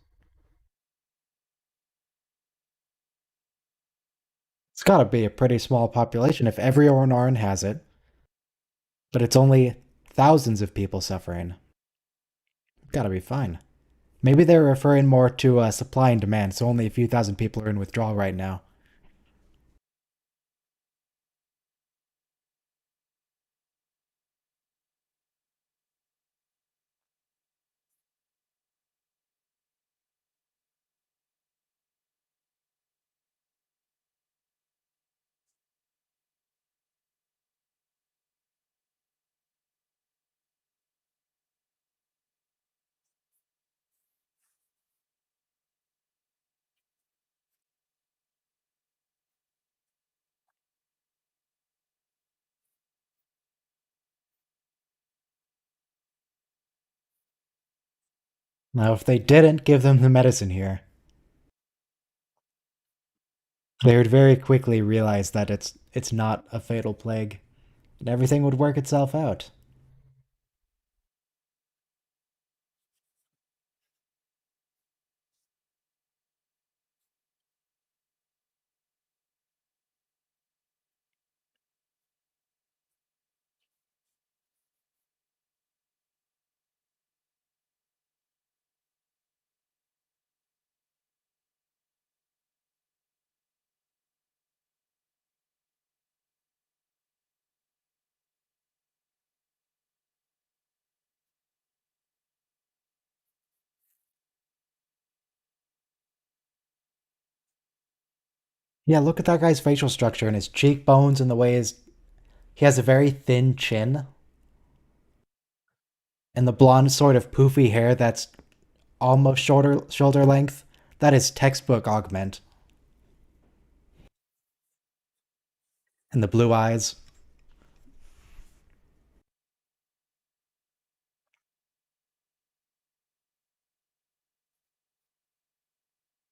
Speaker 1: It's gotta be a pretty small population if every Ornoran has it, but it's only thousands of people suffering. Gotta be fine. Maybe they're referring more to supply and demand, so only a few thousand people are in withdrawal right now. Now, if they didn't give them the medicine here, they would very quickly realize that it's not a fatal plague, and everything would work itself out. Yeah, look at that guy's facial structure and his cheekbones and the way he has a very thin chin and the blonde sort of poofy hair that's almost shoulder length. That is textbook augment. And the blue eyes.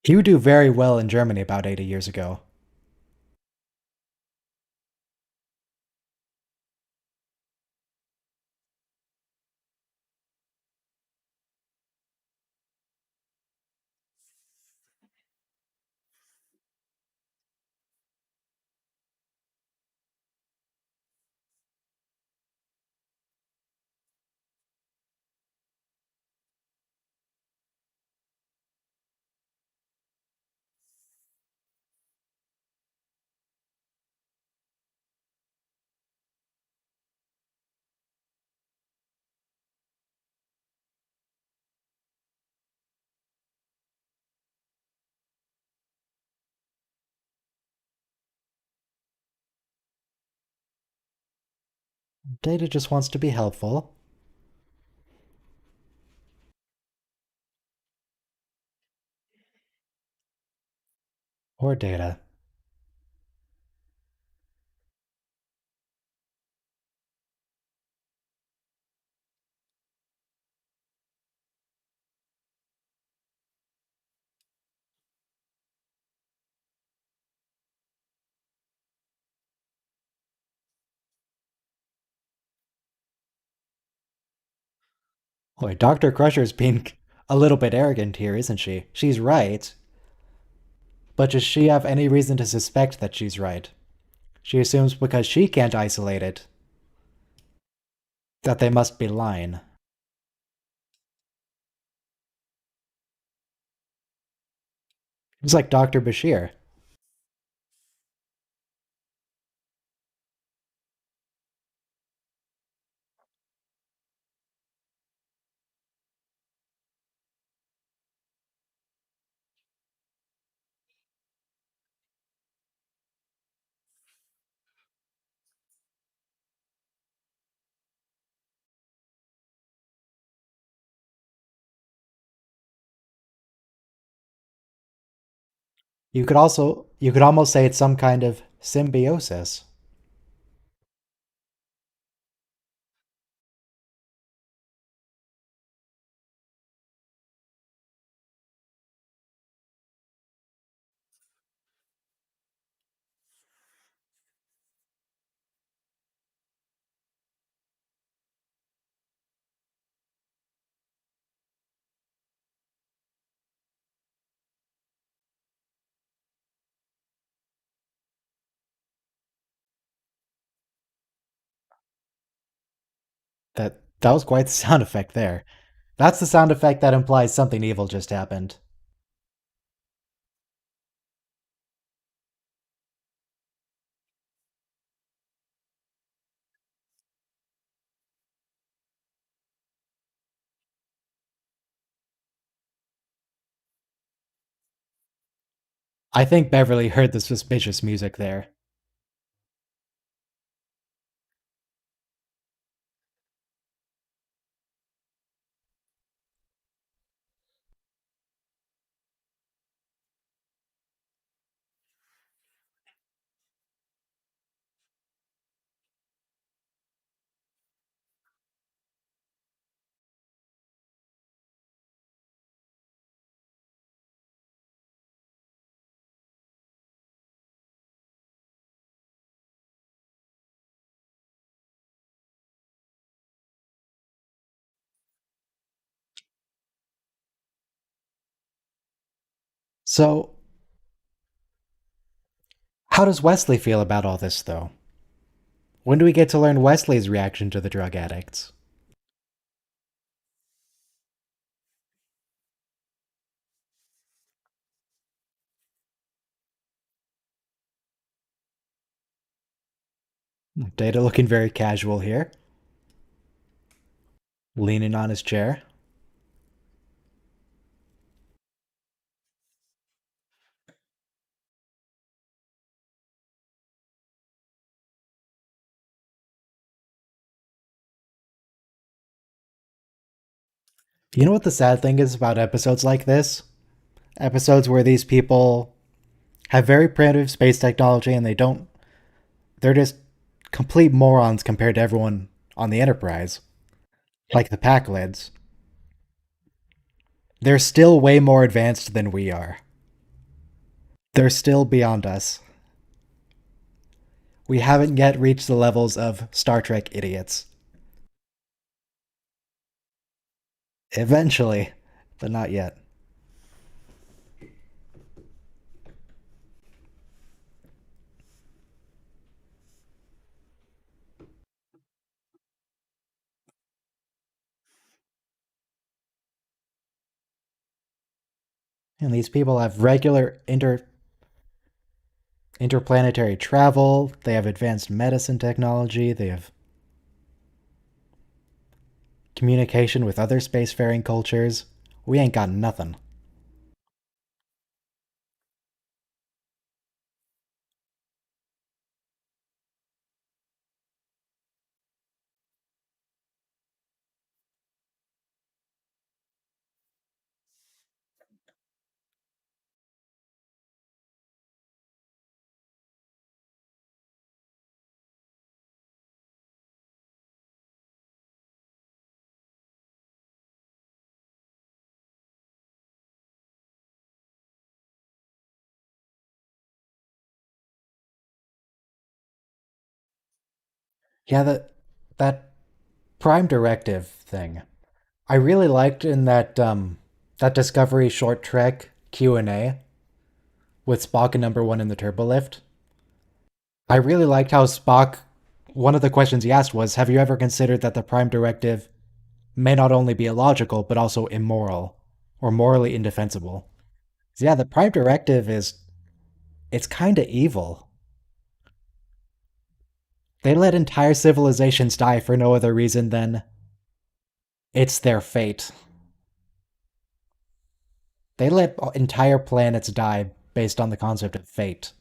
Speaker 1: He would do very well in Germany about 80 years ago. Data just wants to be helpful. Or Data. Boy, Dr. Crusher's being a little bit arrogant here, isn't she? She's right. But does she have any reason to suspect that she's right? She assumes because she can't isolate it that they must be lying. It's like Dr. Bashir. You could almost say it's some kind of symbiosis. That was quite the sound effect there. That's the sound effect that implies something evil just happened. I think Beverly heard the suspicious music there. So, how does Wesley feel about all this, though? When do we get to learn Wesley's reaction to the drug addicts? Data looking very casual here, leaning on his chair. You know what the sad thing is about episodes like this? Episodes where these people have very primitive space technology and they're just complete morons compared to everyone on the Enterprise, like the Packlids. They're still way more advanced than we are. They're still beyond us. We haven't yet reached the levels of Star Trek idiots. Eventually, but not yet. And these people have regular interplanetary travel, they have advanced medicine technology, they have communication with other spacefaring cultures. We ain't got nothing. Yeah, that Prime Directive thing. I really liked in that Discovery short trek Q&A with Spock and number 1 in the turbo lift. I really liked how Spock one of the questions he asked was, "Have you ever considered that the Prime Directive may not only be illogical but also immoral or morally indefensible?" So yeah, the Prime Directive is it's kind of evil. They let entire civilizations die for no other reason than it's their fate. They let entire planets die based on the concept of fate.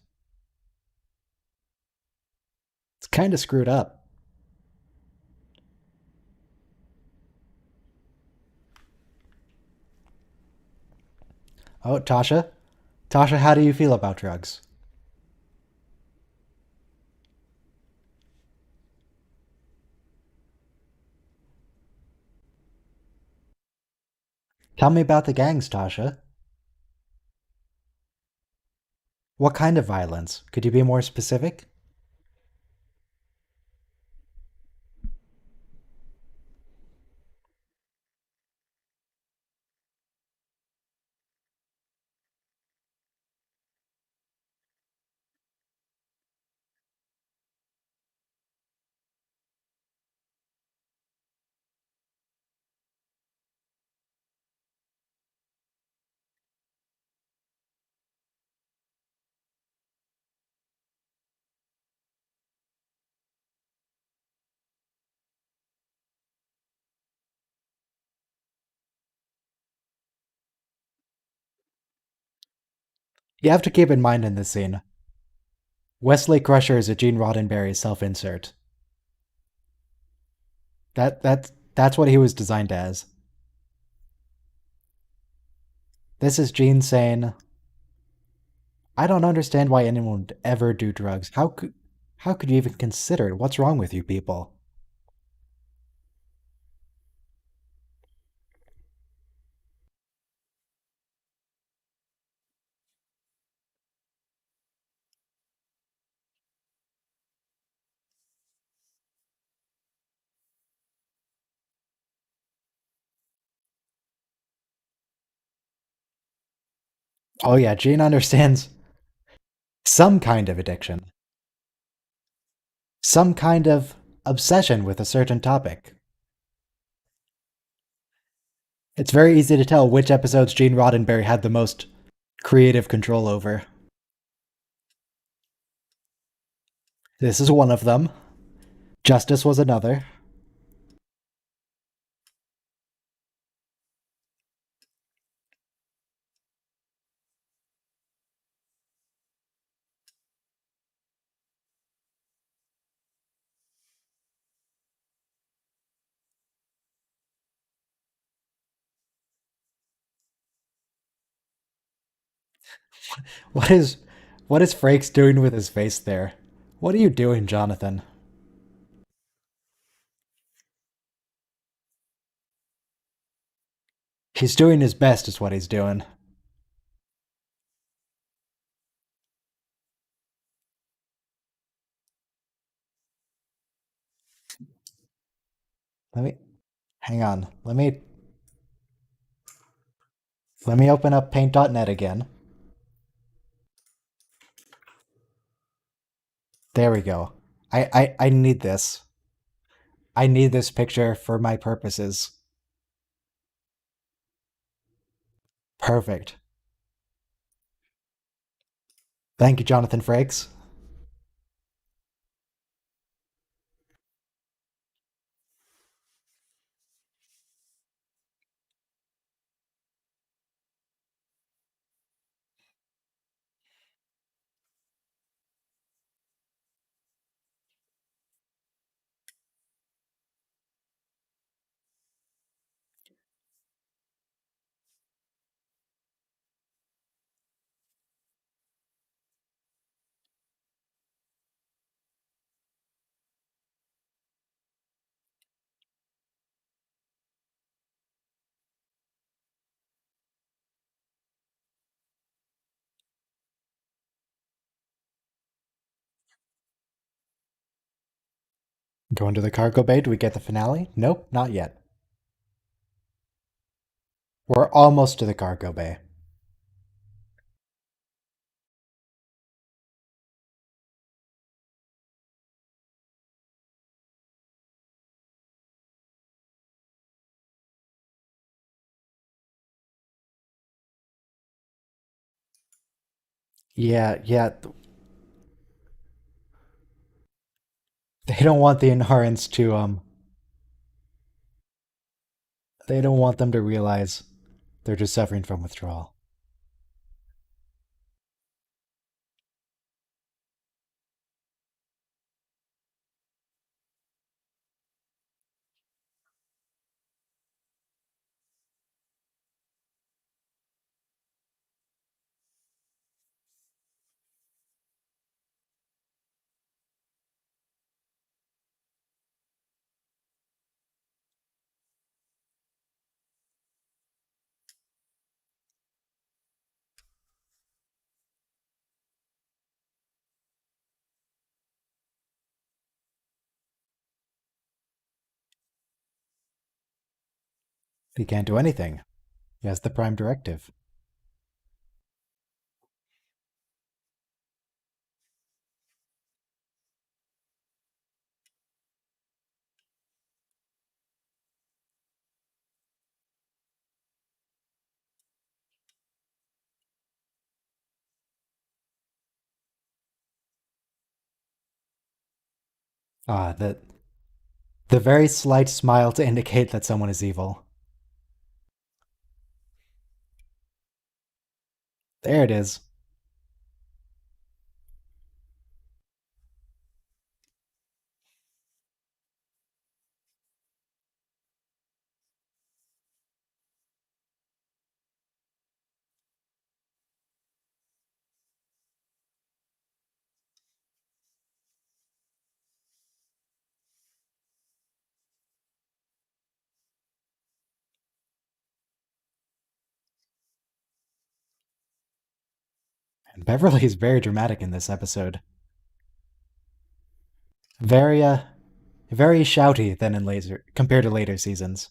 Speaker 1: It's kind of screwed up. Oh, Tasha? Tasha, how do you feel about drugs? Tell me about the gangs, Tasha. What kind of violence? Could you be more specific? You have to keep in mind in this scene, Wesley Crusher is a Gene Roddenberry self-insert. That's what he was designed as. This is Gene saying, "I don't understand why anyone would ever do drugs. How could you even consider it? What's wrong with you people?" Oh yeah, Gene understands some kind of addiction, some kind of obsession with a certain topic. It's very easy to tell which episodes Gene Roddenberry had the most creative control over. This is one of them. Justice was another. What is what is Frakes doing with his face there? What are you doing, Jonathan? He's doing his best is what he's doing. Let me hang on. Let me open up paint.net again. There we go. I need this. I need this picture for my purposes. Perfect. Thank you, Jonathan Frakes. Going to the cargo bay. Do we get the finale? Nope, not yet. We're almost to the cargo bay. Yeah. They don't want the Inharents to they don't want them to realize they're just suffering from withdrawal. He can't do anything. He has the prime directive. The very slight smile to indicate that someone is evil. There it is. And Beverly is very dramatic in this episode. Very, very shouty than in later compared to later seasons.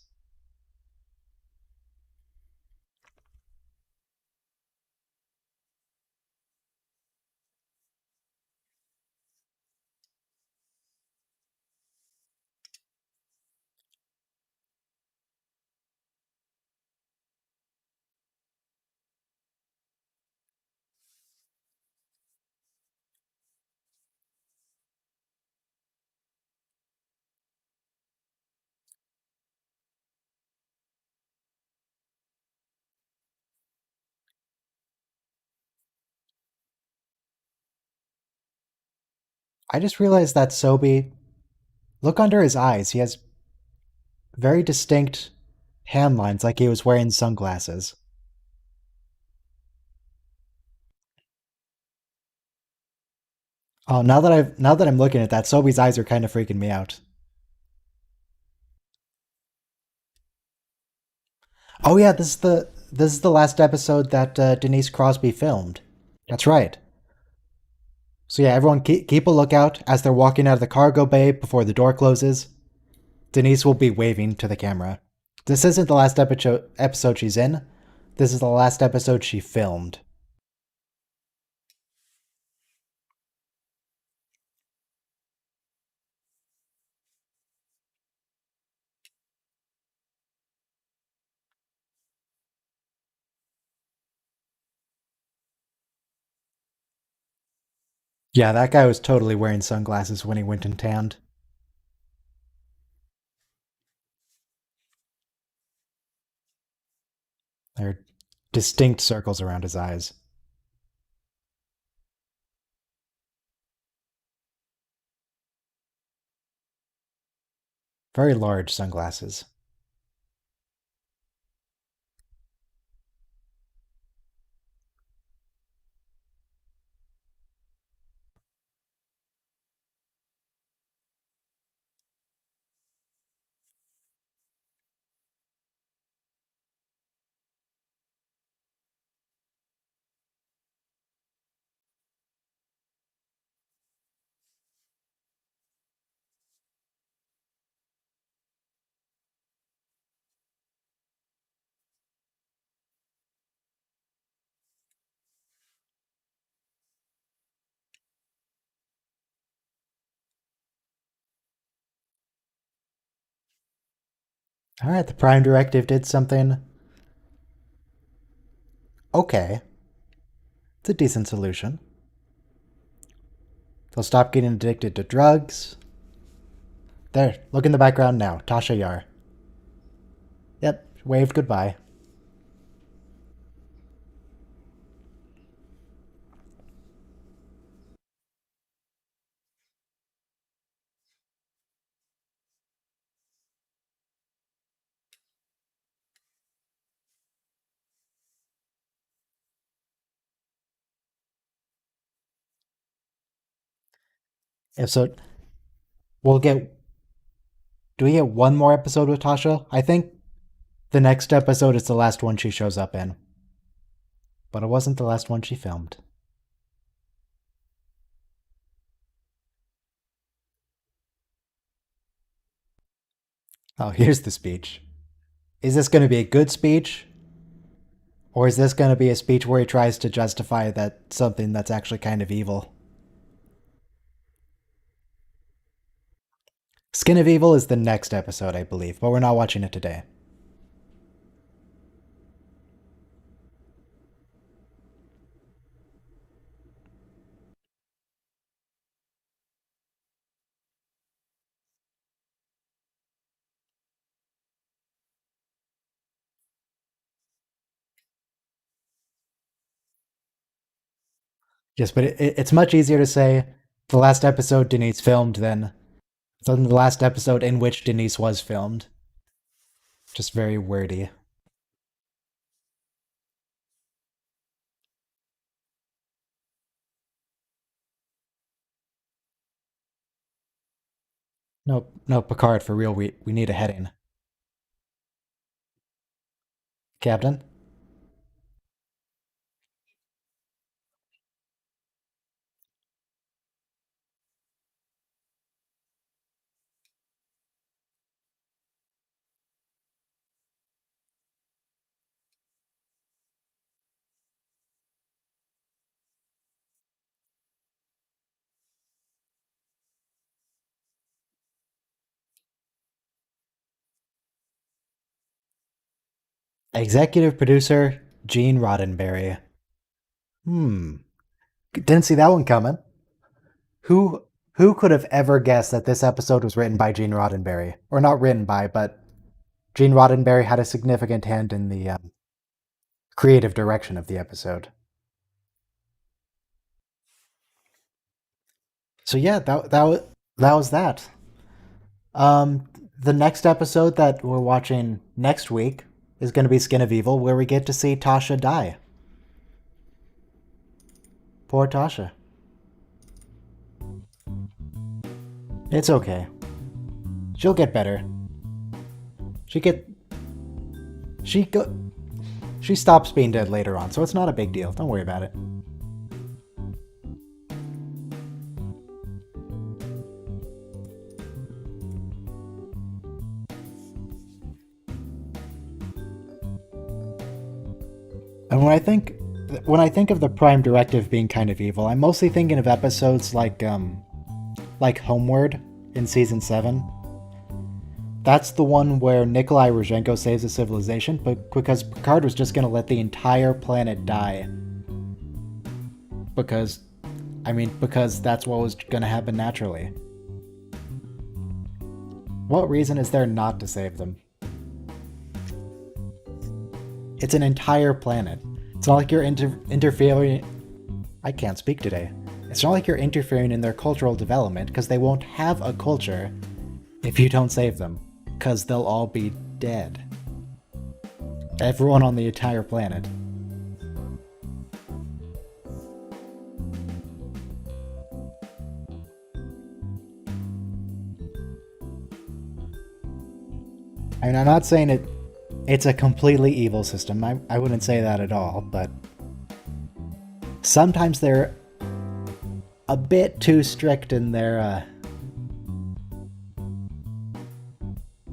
Speaker 1: I just realized that Sobi, look under his eyes. He has very distinct hand lines like he was wearing sunglasses. Oh, now that I'm looking at that, Sobi's eyes are kind of freaking me out. Oh yeah, this is the last episode that Denise Crosby filmed. That's right. So yeah, everyone keep a lookout as they're walking out of the cargo bay before the door closes. Denise will be waving to the camera. This isn't the last episode she's in. This is the last episode she filmed. Yeah, that guy was totally wearing sunglasses when he went and tanned. There are distinct circles around his eyes. Very large sunglasses. All right, the Prime Directive did something. Okay, it's a decent solution. They'll stop getting addicted to drugs. There, look in the background now. Tasha Yar. Yep, waved goodbye. If so, we'll get. Do we get one more episode with Tasha? I think the next episode is the last one she shows up in. But it wasn't the last one she filmed. Oh, here's the speech. Is this going to be a good speech? Or is this going to be a speech where he tries to justify that something that's actually kind of evil? Skin of Evil is the next episode, I believe, but we're not watching it today. Yes, but it's much easier to say the last episode Denise filmed than the last episode in which Denise was filmed. Just very wordy. No, no, Picard, for real, we need a heading. Captain? Executive producer Gene Roddenberry. Didn't see that one coming. Who could have ever guessed that this episode was written by Gene Roddenberry? Or not written by, but Gene Roddenberry had a significant hand in the creative direction of the episode. So yeah, that was that. The next episode that we're watching next week is going to be Skin of Evil, where we get to see Tasha die. Poor Tasha. It's okay. She'll get better. She stops being dead later on, so it's not a big deal. Don't worry about it. And when I think of the Prime Directive being kind of evil, I'm mostly thinking of episodes like Homeward in season 7. That's the one where Nikolai Rozhenko saves a civilization, but because Picard was just going to let the entire planet die. Because that's what was going to happen naturally. What reason is there not to save them? It's an entire planet. It's not like you're interfering... I can't speak today. It's not like you're interfering in their cultural development, because they won't have a culture if you don't save them. Because they'll all be dead. Everyone on the entire planet. I mean, I'm not saying it's a completely evil system. I wouldn't say that at all, but sometimes they're a bit too strict in their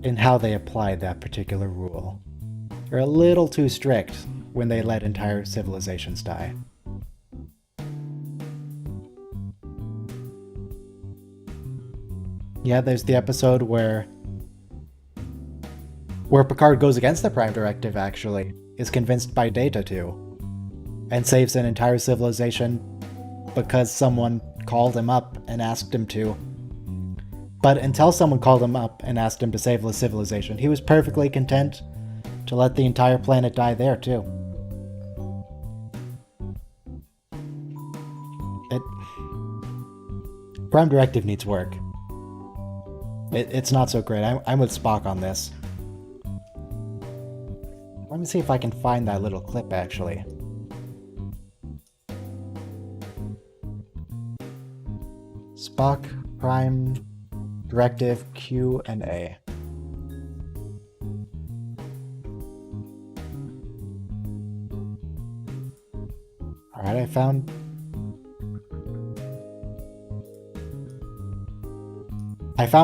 Speaker 1: in how they apply that particular rule. They're a little too strict when they let entire civilizations die. Yeah, there's the episode where Picard goes against the Prime Directive, actually, is convinced by Data to, and saves an entire civilization because someone called him up and asked him to. But until someone called him up and asked him to save the civilization, he was perfectly content to let the entire planet die there, too. Prime Directive needs work. It's not so great. I'm with Spock on this. Let me see if I can find that little clip, actually. Spock, Prime Directive, Q&A. Alright, I found...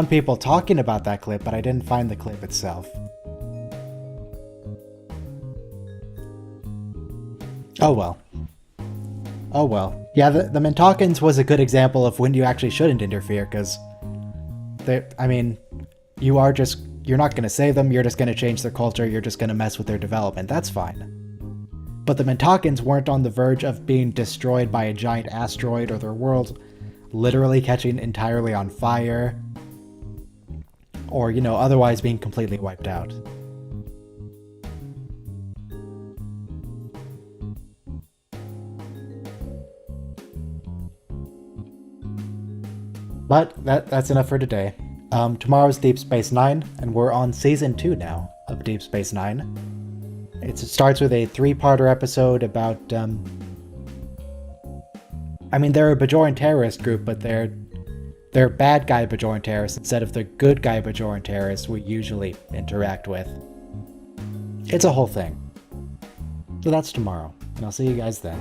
Speaker 1: people talking about that clip, but I didn't find the clip itself. Oh well. Oh well. Yeah, the Mintakans was a good example of when you actually shouldn't interfere, because you're not going to save them, you're just going to change their culture, you're just going to mess with their development. That's fine. But the Mintakans weren't on the verge of being destroyed by a giant asteroid or their world literally catching entirely on fire, or, otherwise being completely wiped out. But that's enough for today. Tomorrow's Deep Space Nine, and we're on Season 2 now of Deep Space Nine. It starts with a 3-parter episode about... they're a Bajoran terrorist group, but they're bad guy Bajoran terrorists instead of the good guy Bajoran terrorists we usually interact with. It's a whole thing. So that's tomorrow, and I'll see you guys then.